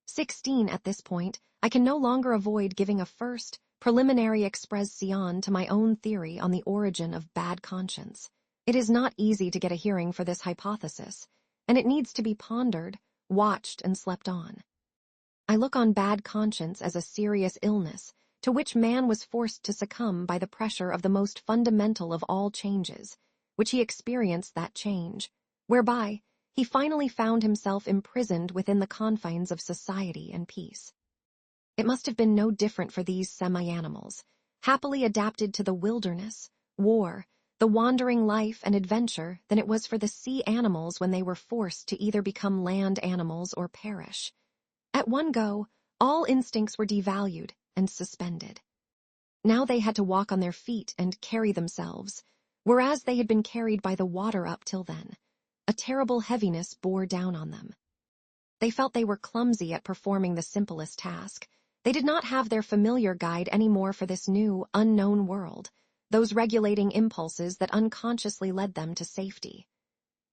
16 at this point, I can no longer avoid giving a first, preliminary expression to my own theory on the origin of bad conscience. It is not easy to get a hearing for this hypothesis, and it needs to be pondered, watched, and slept on. I look on bad conscience as a serious illness, to which man was forced to succumb by the pressure of the most fundamental of all changes, which he experienced that change, whereby he finally found himself imprisoned within the confines of society and peace. It must have been no different for these semi-animals, happily adapted to the wilderness, war, the wandering life and adventure, than it was for the sea animals when they were forced to either become land animals or perish. At one go, all instincts were devalued and suspended. Now they had to walk on their feet and carry themselves, whereas they had been carried by the water up till then. A terrible heaviness bore down on them. They felt they were clumsy at performing the simplest task. They did not have their familiar guide any more for this new, unknown world, those regulating impulses that unconsciously led them to safety.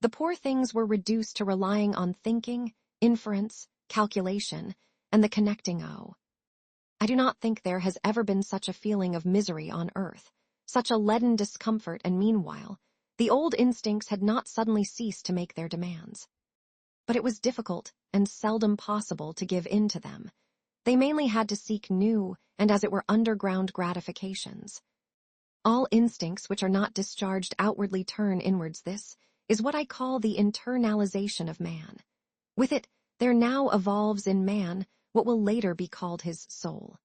The poor things were reduced to relying on thinking, inference, calculation, and the connecting O. I do not think there has ever been such a feeling of misery on earth, such a leaden discomfort, and meanwhile, the old instincts had not suddenly ceased to make their demands. But it was difficult and seldom possible to give in to them. They mainly had to seek new and, as it were, underground gratifications. All instincts which are not discharged outwardly turn inwards. This is what I call the internalization of man. With it, there now evolves in man what will later be called his soul.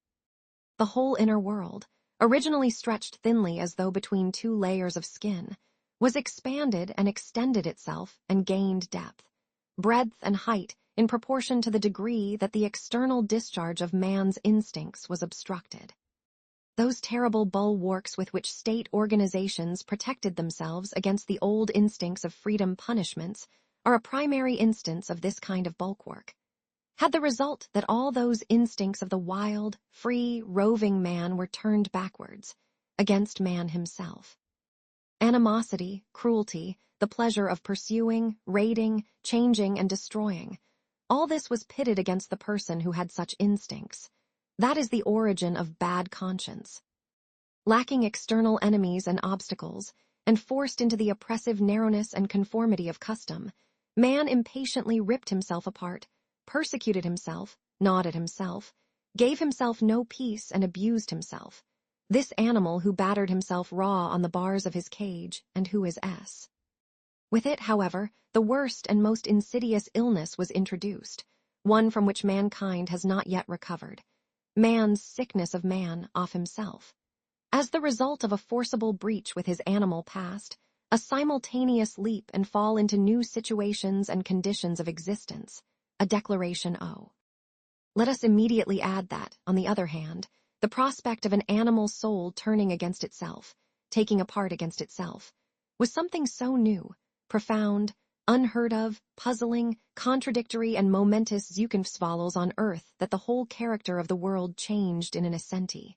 The whole inner world, originally stretched thinly as though between two layers of skin, was expanded and extended itself and gained depth, breadth, and height in proportion to the degree that the external discharge of man's instincts was obstructed. Those terrible bulwarks with which state organizations protected themselves against the old instincts of freedom punishments are a primary instance of this kind of bulwark. Had the result that all those instincts of the wild, free, roving man were turned backwards, against man himself. Animosity, cruelty, the pleasure of pursuing, raiding, changing, and destroying. All this was pitted against the person who had such instincts. That is the origin of bad conscience. Lacking external enemies and obstacles, and forced into the oppressive narrowness and conformity of custom, man impatiently ripped himself apart, persecuted himself, gnawed at himself, gave himself no peace and abused himself. This animal who battered himself raw on the bars of his cage, and who is S. With it, however, the worst and most insidious illness was introduced, one from which mankind has not yet recovered. Man's sickness of man off himself. As the result of a forcible breach with his animal past, a simultaneous leap and fall into new situations and conditions of existence, a declaration O. Let us immediately add that, on the other hand, the prospect of an animal soul turning against itself, taking a part against itself, was something so new, profound, unheard of, puzzling, contradictory, and momentous Zukunftsfalls on earth that the whole character of the world changed in an assenti.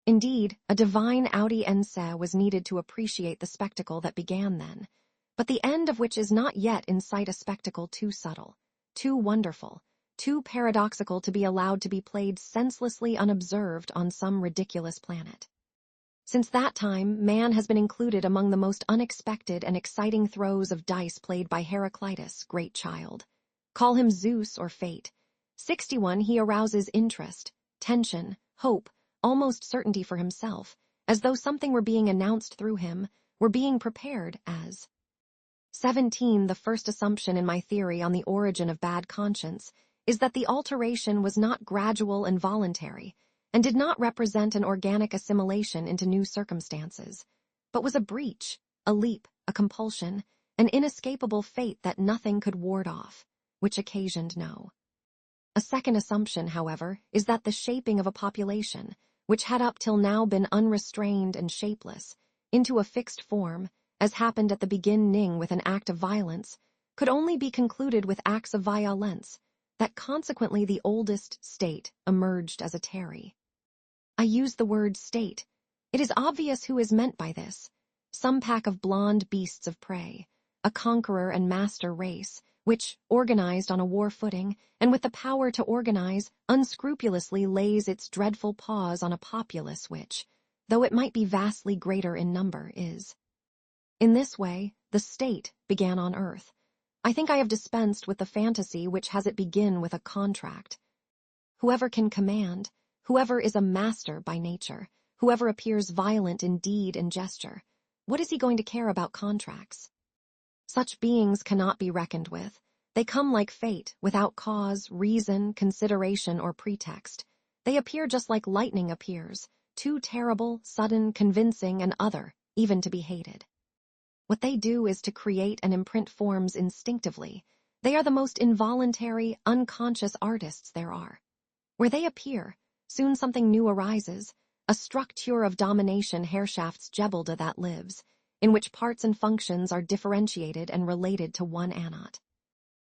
Indeed, a divine audience was needed to appreciate the spectacle that began then, but the end of which is not yet in sight, a spectacle too subtle, too wonderful, too paradoxical to be allowed to be played senselessly unobserved on some ridiculous planet. Since that time, man has been included among the most unexpected and exciting throws of dice played by Heraclitus, great child. Call him Zeus or Fate. 61, he arouses interest, tension, hope, almost certainty for himself, as though something were being announced through him, were being prepared as. 17, the first assumption in my theory on the origin of bad conscience is that the alteration was not gradual and voluntary, and did not represent an organic assimilation into new circumstances, but was a breach, a leap, a compulsion, an inescapable fate that nothing could ward off, which occasioned no. A second assumption, however, is that the shaping of a population, which had up till now been unrestrained and shapeless, into a fixed form, as happened at the beginning with an act of violence, could only be concluded with acts of violence, that consequently the oldest state emerged as a terry. I use the word state. It is obvious who is meant by this. Some pack of blonde beasts of prey, a conqueror and master race, which, organized on a war footing, and with the power to organize, unscrupulously lays its dreadful paws on a populace which, though it might be vastly greater in number, is. In this way, the state began on earth. I think I have dispensed with the fantasy which has it begin with a contract. Whoever can command, whoever is a master by nature, whoever appears violent in deed and gesture, what is he going to care about contracts? Such beings cannot be reckoned with. They come like fate, without cause, reason, consideration, or pretext. They appear just like lightning appears, too terrible, sudden, convincing, and other, even to be hated. What they do is to create and imprint forms instinctively. They are the most involuntary, unconscious artists there are. Where they appear, soon something new arises, a structure of domination Herrschafts Gebilde that lives, in which parts and functions are differentiated and related to one anat.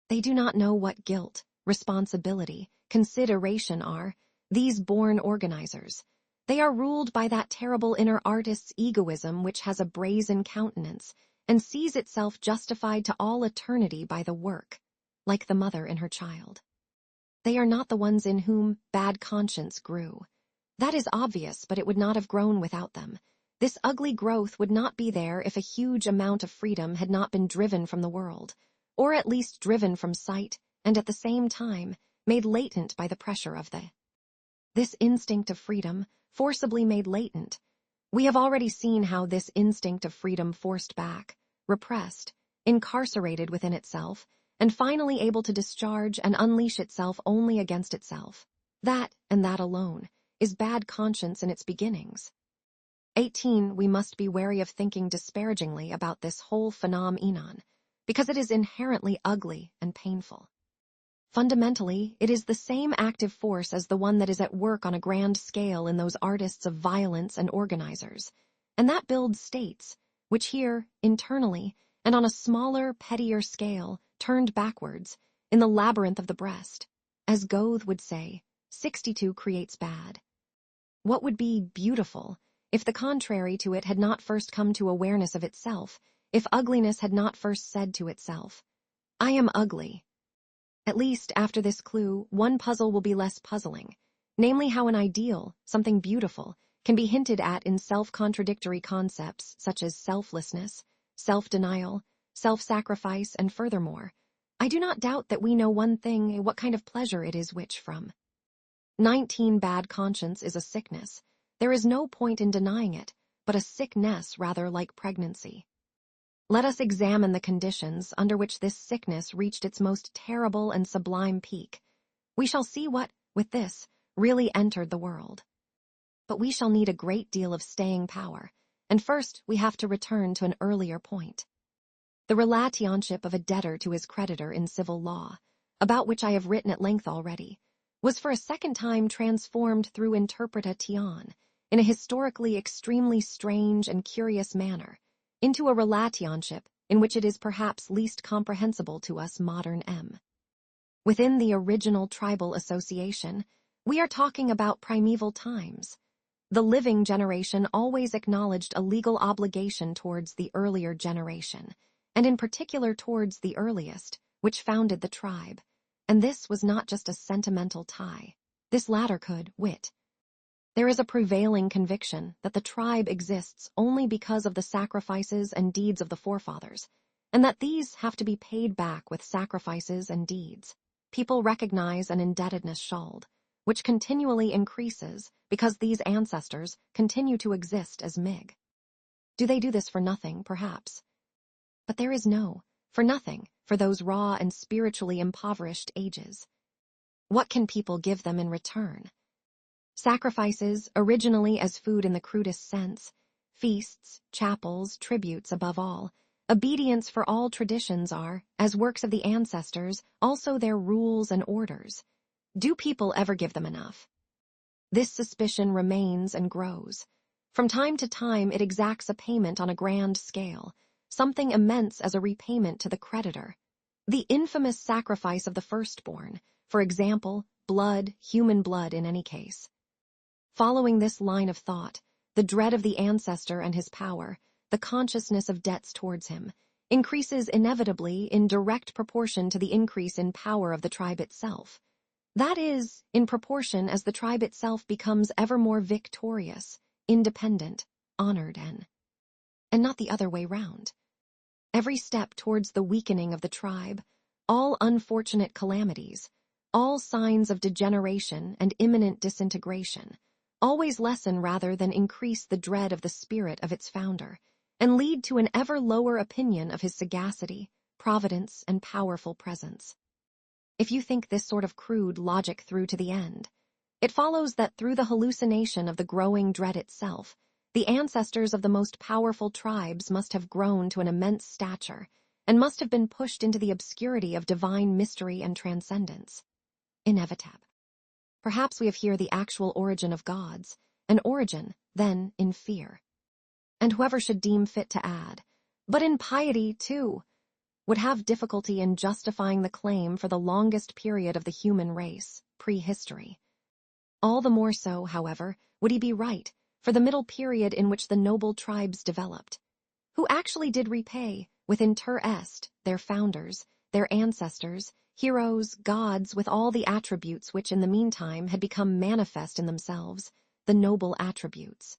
They do not know what guilt, responsibility, consideration are, these born organizers. They are ruled by that terrible inner artist's egoism which has a brazen countenance and sees itself justified to all eternity by the work, like the mother in her child. They are not the ones in whom bad conscience grew. That is obvious, but it would not have grown without them. This ugly growth would not be there if a huge amount of freedom had not been driven from the world, or at least driven from sight, and at the same time made latent by the pressure of this instinct of freedom, forcibly made latent. We have already seen how this instinct of freedom forced back, repressed, incarcerated within itself, and finally able to discharge and unleash itself only against itself. That, and that alone, is bad conscience in its beginnings. 18. We must be wary of thinking disparagingly about this whole phenomenon, because it is inherently ugly and painful. Fundamentally, it is the same active force as the one that is at work on a grand scale in those artists of violence and organizers, and that builds states, which here, internally, and on a smaller, pettier scale, turned backwards, in the labyrinth of the breast. As Goethe would say, 62 creates bad. What would be beautiful if the contrary to it had not first come to awareness of itself, if ugliness had not first said to itself, "I am ugly." At least, after this clue, one puzzle will be less puzzling, namely how an ideal, something beautiful, can be hinted at in self-contradictory concepts such as selflessness, self-denial, self-sacrifice, and furthermore, I do not doubt that we know one thing, what kind of pleasure it is which from 19 bad conscience is a sickness. There is no point in denying it, but a sickness rather like pregnancy. Let us examine the conditions under which this sickness reached its most terrible and sublime peak. We shall see what, with this, really entered the world. But we shall need a great deal of staying power, and first we have to return to an earlier point. The relationship of a debtor to his creditor in civil law, about which I have written at length already, was for a second time transformed through interpretation, in a historically extremely strange and curious manner, into a relationship in which it is perhaps least comprehensible to us modern M. Within the original tribal association, we are talking about primeval times. The living generation always acknowledged a legal obligation towards the earlier generation, and in particular towards the earliest, which founded the tribe. And this was not just a sentimental tie. This latter could, wit. There is a prevailing conviction that the tribe exists only because of the sacrifices and deeds of the forefathers, and that these have to be paid back with sacrifices and deeds. People recognize an indebtedness shawled, which continually increases because these ancestors continue to exist as mig. Do they do this for nothing, perhaps? But there is no, for nothing, for those raw and spiritually impoverished ages. What can people give them in return? Sacrifices, originally as food in the crudest sense, feasts, chapels, tributes above all, obedience for all traditions are, as works of the ancestors, also their rules and orders. Do people ever give them enough? This suspicion remains and grows. From time to time it exacts a payment on a grand scale, something immense as a repayment to the creditor. The infamous sacrifice of the firstborn, for example, blood, human blood in any case. Following this line of thought, the dread of the ancestor and his power, the consciousness of debts towards him, increases inevitably in direct proportion to the increase in power of the tribe itself. That is, in proportion as the tribe itself becomes ever more victorious, independent, honored, and not the other way round. Every step towards the weakening of the tribe, all unfortunate calamities, all signs of degeneration and imminent disintegration, always lessen rather than increase the dread of the spirit of its founder, and lead to an ever lower opinion of his sagacity, providence, and powerful presence. If you think this sort of crude logic through to the end, it follows that through the hallucination of the growing dread itself, the ancestors of the most powerful tribes must have grown to an immense stature, and must have been pushed into the obscurity of divine mystery and transcendence. Inevitable. Perhaps we have here the actual origin of gods, an origin, then, in fear. And whoever should deem fit to add, but in piety, too, would have difficulty in justifying the claim for the longest period of the human race, prehistory. All the more so, however, would he be right, for the middle period in which the noble tribes developed, who actually did repay, with inter est, their founders, their ancestors, heroes, gods, with all the attributes which in the meantime had become manifest in themselves, the noble attributes.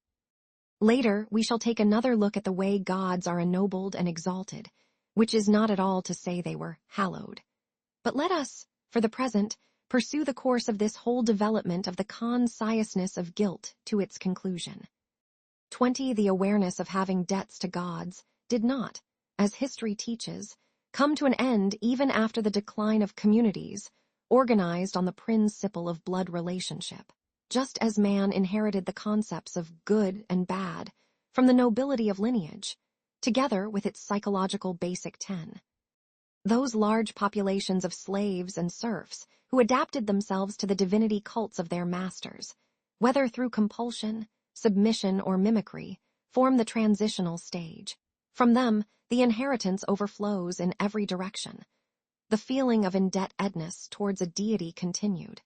Later, we shall take another look at the way gods are ennobled and exalted, which is not at all to say they were hallowed. But let us, for the present, pursue the course of this whole development of the consciousness of guilt to its conclusion. 20. The awareness of having debts to gods did not, as history teaches, come to an end even after the decline of communities organized on the principle of blood relationship, just as man inherited the concepts of good and bad from the nobility of lineage, together with its psychological basic 10. Those large populations of slaves and serfs who adapted themselves to the divinity cults of their masters, whether through compulsion, submission, or mimicry, form the transitional stage. From them, the inheritance overflows in every direction. The feeling of indebtedness towards a deity continued.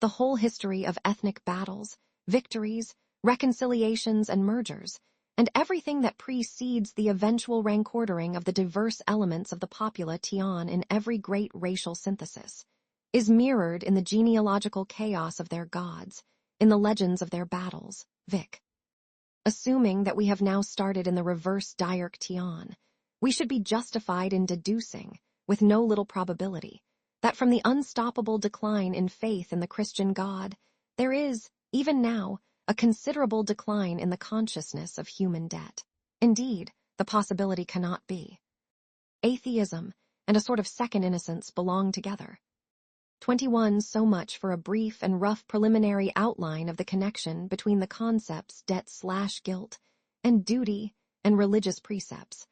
The whole history of ethnic battles, victories, reconciliations and mergers, and everything that precedes the eventual rank ordering of the diverse elements of the popula Tian in every great racial synthesis, is mirrored in the genealogical chaos of their gods, in the legends of their battles, Vic. Assuming that we have now started in the reverse Diarch Tian, we should be justified in deducing, with no little probability, that from the unstoppable decline in faith in the Christian God, there is, even now, a considerable decline in the consciousness of human debt. Indeed, the possibility cannot be. Atheism and a sort of second innocence belong together. 21. So much for a brief and rough preliminary outline of the connection between the concepts debt/guilt and duty and religious precepts.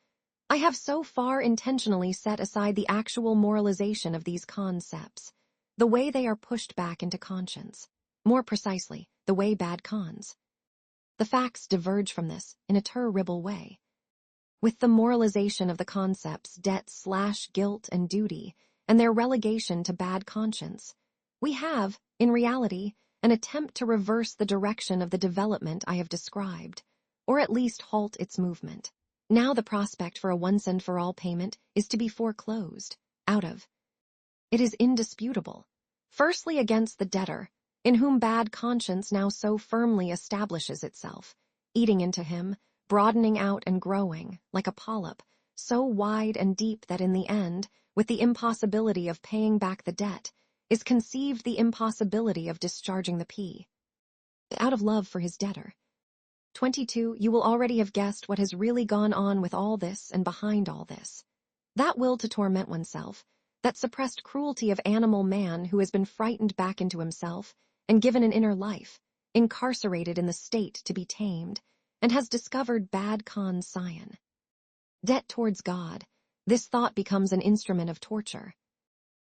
I have so far intentionally set aside the actual moralization of these concepts, the way they are pushed back into conscience. More precisely, the way bad cons. The facts diverge from this in a terrible way. With the moralization of the concepts debt/guilt and duty, and their relegation to bad conscience, we have, in reality, an attempt to reverse the direction of the development I have described, or at least halt its movement. Now the prospect for a once-and-for-all payment is to be foreclosed, out of. It is indisputable, firstly against the debtor, in whom bad conscience now so firmly establishes itself, eating into him, broadening out and growing, like a polyp, so wide and deep that in the end, with the impossibility of paying back the debt, is conceived the impossibility of discharging the P. Out of love for his debtor. 22. You will already have guessed what has really gone on with all this and behind all this. That will to torment oneself, that suppressed cruelty of animal man who has been frightened back into himself and given an inner life, incarcerated in the state to be tamed, and has discovered bad conscience. Debt towards God, this thought becomes an instrument of torture.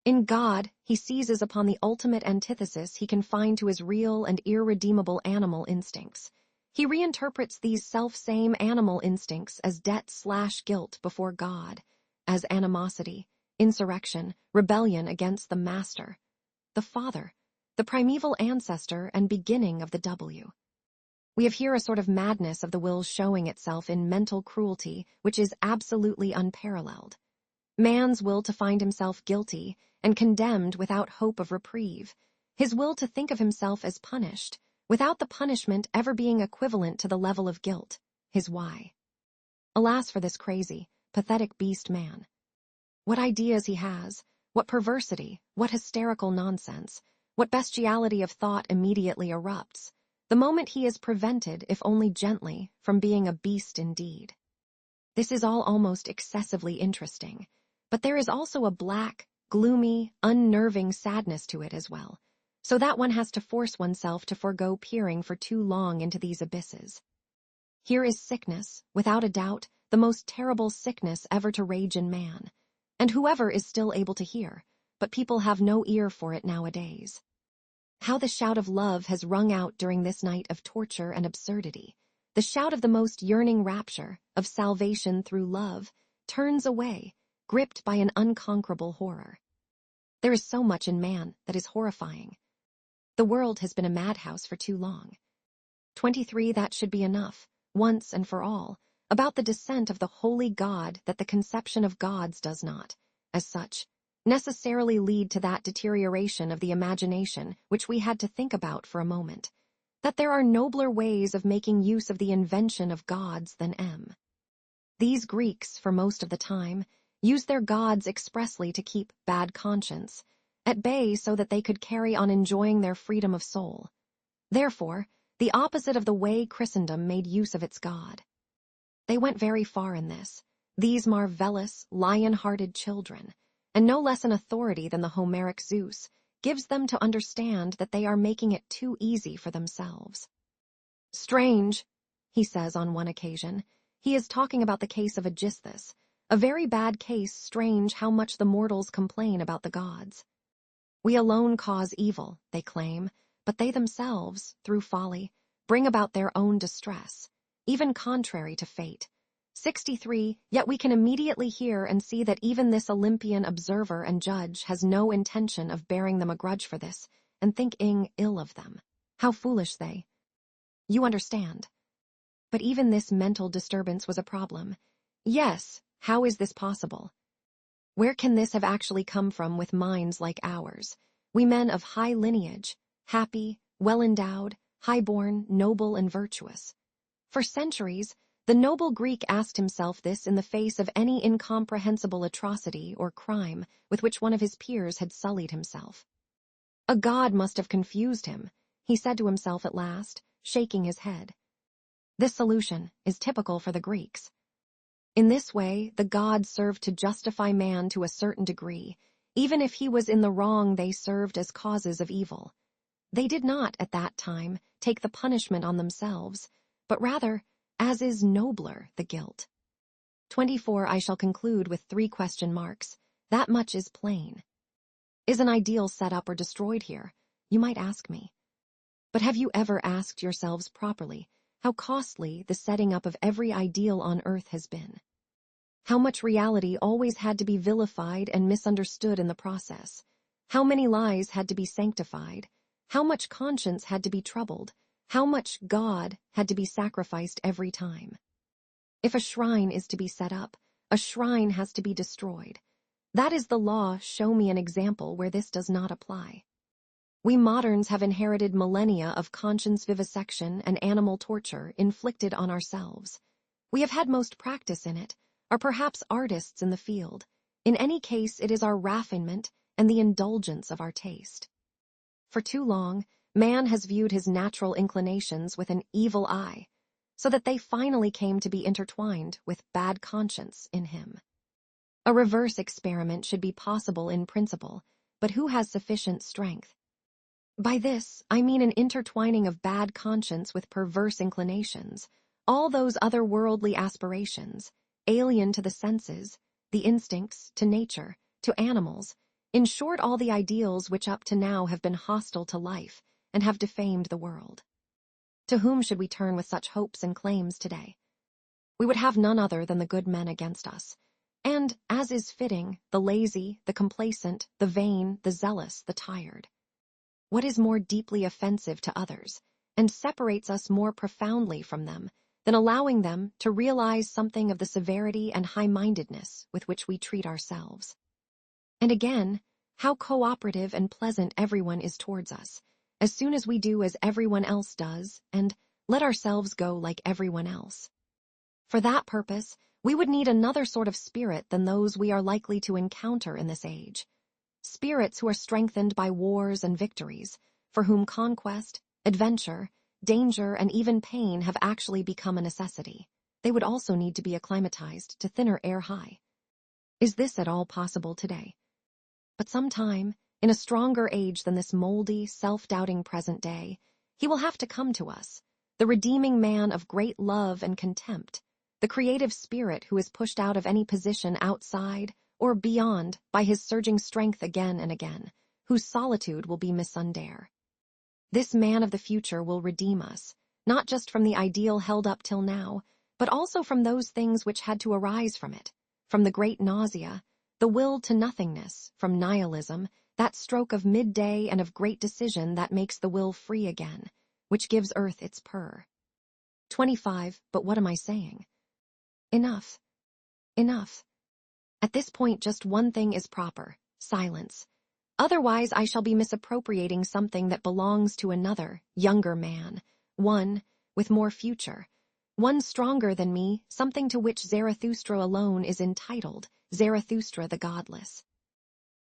In God, he seizes upon the ultimate antithesis he can find to his real and irredeemable animal instincts. He reinterprets these self-same animal instincts as debt/guilt before God, as animosity, insurrection, rebellion against the master, the Father, the primeval ancestor and beginning of the W. We have here a sort of madness of the will showing itself in mental cruelty which is absolutely unparalleled. Man's will to find himself guilty and condemned without hope of reprieve, his will to think of himself as punished, without the punishment ever being equivalent to the level of guilt, his why. Alas for this crazy, pathetic beast man. What ideas he has, what perversity, what hysterical nonsense, what bestiality of thought immediately erupts, the moment he is prevented, if only gently, from being a beast indeed. This is all almost excessively interesting, but there is also a black, gloomy, unnerving sadness to it as well, so that one has to force oneself to forego peering for too long into these abysses. Here is sickness, without a doubt, the most terrible sickness ever to rage in man, and whoever is still able to hear, but people have no ear for it nowadays. How the shout of love has rung out during this night of torture and absurdity, the shout of the most yearning rapture, of salvation through love, turns away, gripped by an unconquerable horror. There is so much in man that is horrifying. The world has been a madhouse for too long. 23. That should be enough, once and for all, about the descent of the holy God that the conception of gods does not, as such, necessarily lead to that deterioration of the imagination which we had to think about for a moment, that there are nobler ways of making use of the invention of gods than M. These Greeks, for most of the time, used their gods expressly to keep bad conscience at bay so that they could carry on enjoying their freedom of soul. Therefore, the opposite of the way Christendom made use of its God. They went very far in this, these marvellous, lion-hearted children, and no less an authority than the Homeric Zeus gives them to understand that they are making it too easy for themselves. Strange, he says on one occasion, he is talking about the case of Aegisthus, a very bad case. Strange how much the mortals complain about the gods. We alone cause evil, they claim, but they themselves, through folly, bring about their own distress, even contrary to fate. 63. Yet we can immediately hear and see that even this Olympian observer and judge has no intention of bearing them a grudge for this, and thinking ill of them. How foolish they, You understand. But even this mental disturbance was a problem. Yes, how is this possible? Where can this have actually come from with minds like ours? We men of high lineage, happy, well-endowed, high-born, noble, and virtuous. For centuries, the noble Greek asked himself this in the face of any incomprehensible atrocity or crime with which one of his peers had sullied himself. A god must have confused him, he said to himself at last, shaking his head. This solution is typical for the Greeks. In this way, the gods served to justify man to a certain degree. Even if he was in the wrong, they served as causes of evil. They did not, at that time, take the punishment on themselves, but rather, as is nobler, the guilt. 24. I shall conclude with 3 question marks. That much is plain. Is an ideal set up or destroyed here? You might ask me. But have you ever asked yourselves properly how costly the setting up of every ideal on earth has been? How much reality always had to be vilified and misunderstood in the process? How many lies had to be sanctified? How much conscience had to be troubled? How much God had to be sacrificed every time? If a shrine is to be set up, a shrine has to be destroyed. That is the law. Show me an example where this does not apply. We moderns have inherited millennia of conscience vivisection and animal torture inflicted on ourselves. We have had most practice in it, are perhaps artists in the field. In any case, it is our raffinement and the indulgence of our taste. For too long, man has viewed his natural inclinations with an evil eye, so that they finally came to be intertwined with bad conscience in him. A reverse experiment should be possible in principle, but who has sufficient strength? By this, I mean an intertwining of bad conscience with perverse inclinations, all those other-worldly aspirations, alien to the senses, the instincts, to nature, to animals, in short all the ideals which up to now have been hostile to life and have defamed the world. To whom should we turn with such hopes and claims today? We would have none other than the good men against us, and, as is fitting, the lazy, the complacent, the vain, the zealous, the tired. What is more deeply offensive to others, and separates us more profoundly from them, than allowing them to realize something of the severity and high-mindedness with which we treat ourselves? And again, how cooperative and pleasant everyone is towards us, as soon as we do as everyone else does, and let ourselves go like everyone else. For that purpose, we would need another sort of spirit than those we are likely to encounter in this age. Spirits who are strengthened by wars and victories, for whom conquest, adventure, danger, and even pain have actually become a necessity. They would also need to be acclimatized to thinner air high. Is this at all possible today? But sometime, in a stronger age than this moldy, self-doubting present day, he will have to come to us, the redeeming man of great love and contempt, the creative spirit who is pushed out of any position outside or beyond by his surging strength again and again, whose solitude will be misunder. This man of the future will redeem us, not just from the ideal held up till now, but also from those things which had to arise from it, from the great nausea, the will to nothingness, from nihilism, that stroke of midday and of great decision that makes the will free again, which gives earth its purr. 25. But what am I saying? Enough. Enough. At this point, just one thing is proper: silence. Otherwise, I shall be misappropriating something that belongs to another, younger man, one with more future, one stronger than me, something to which Zarathustra alone is entitled, Zarathustra the godless.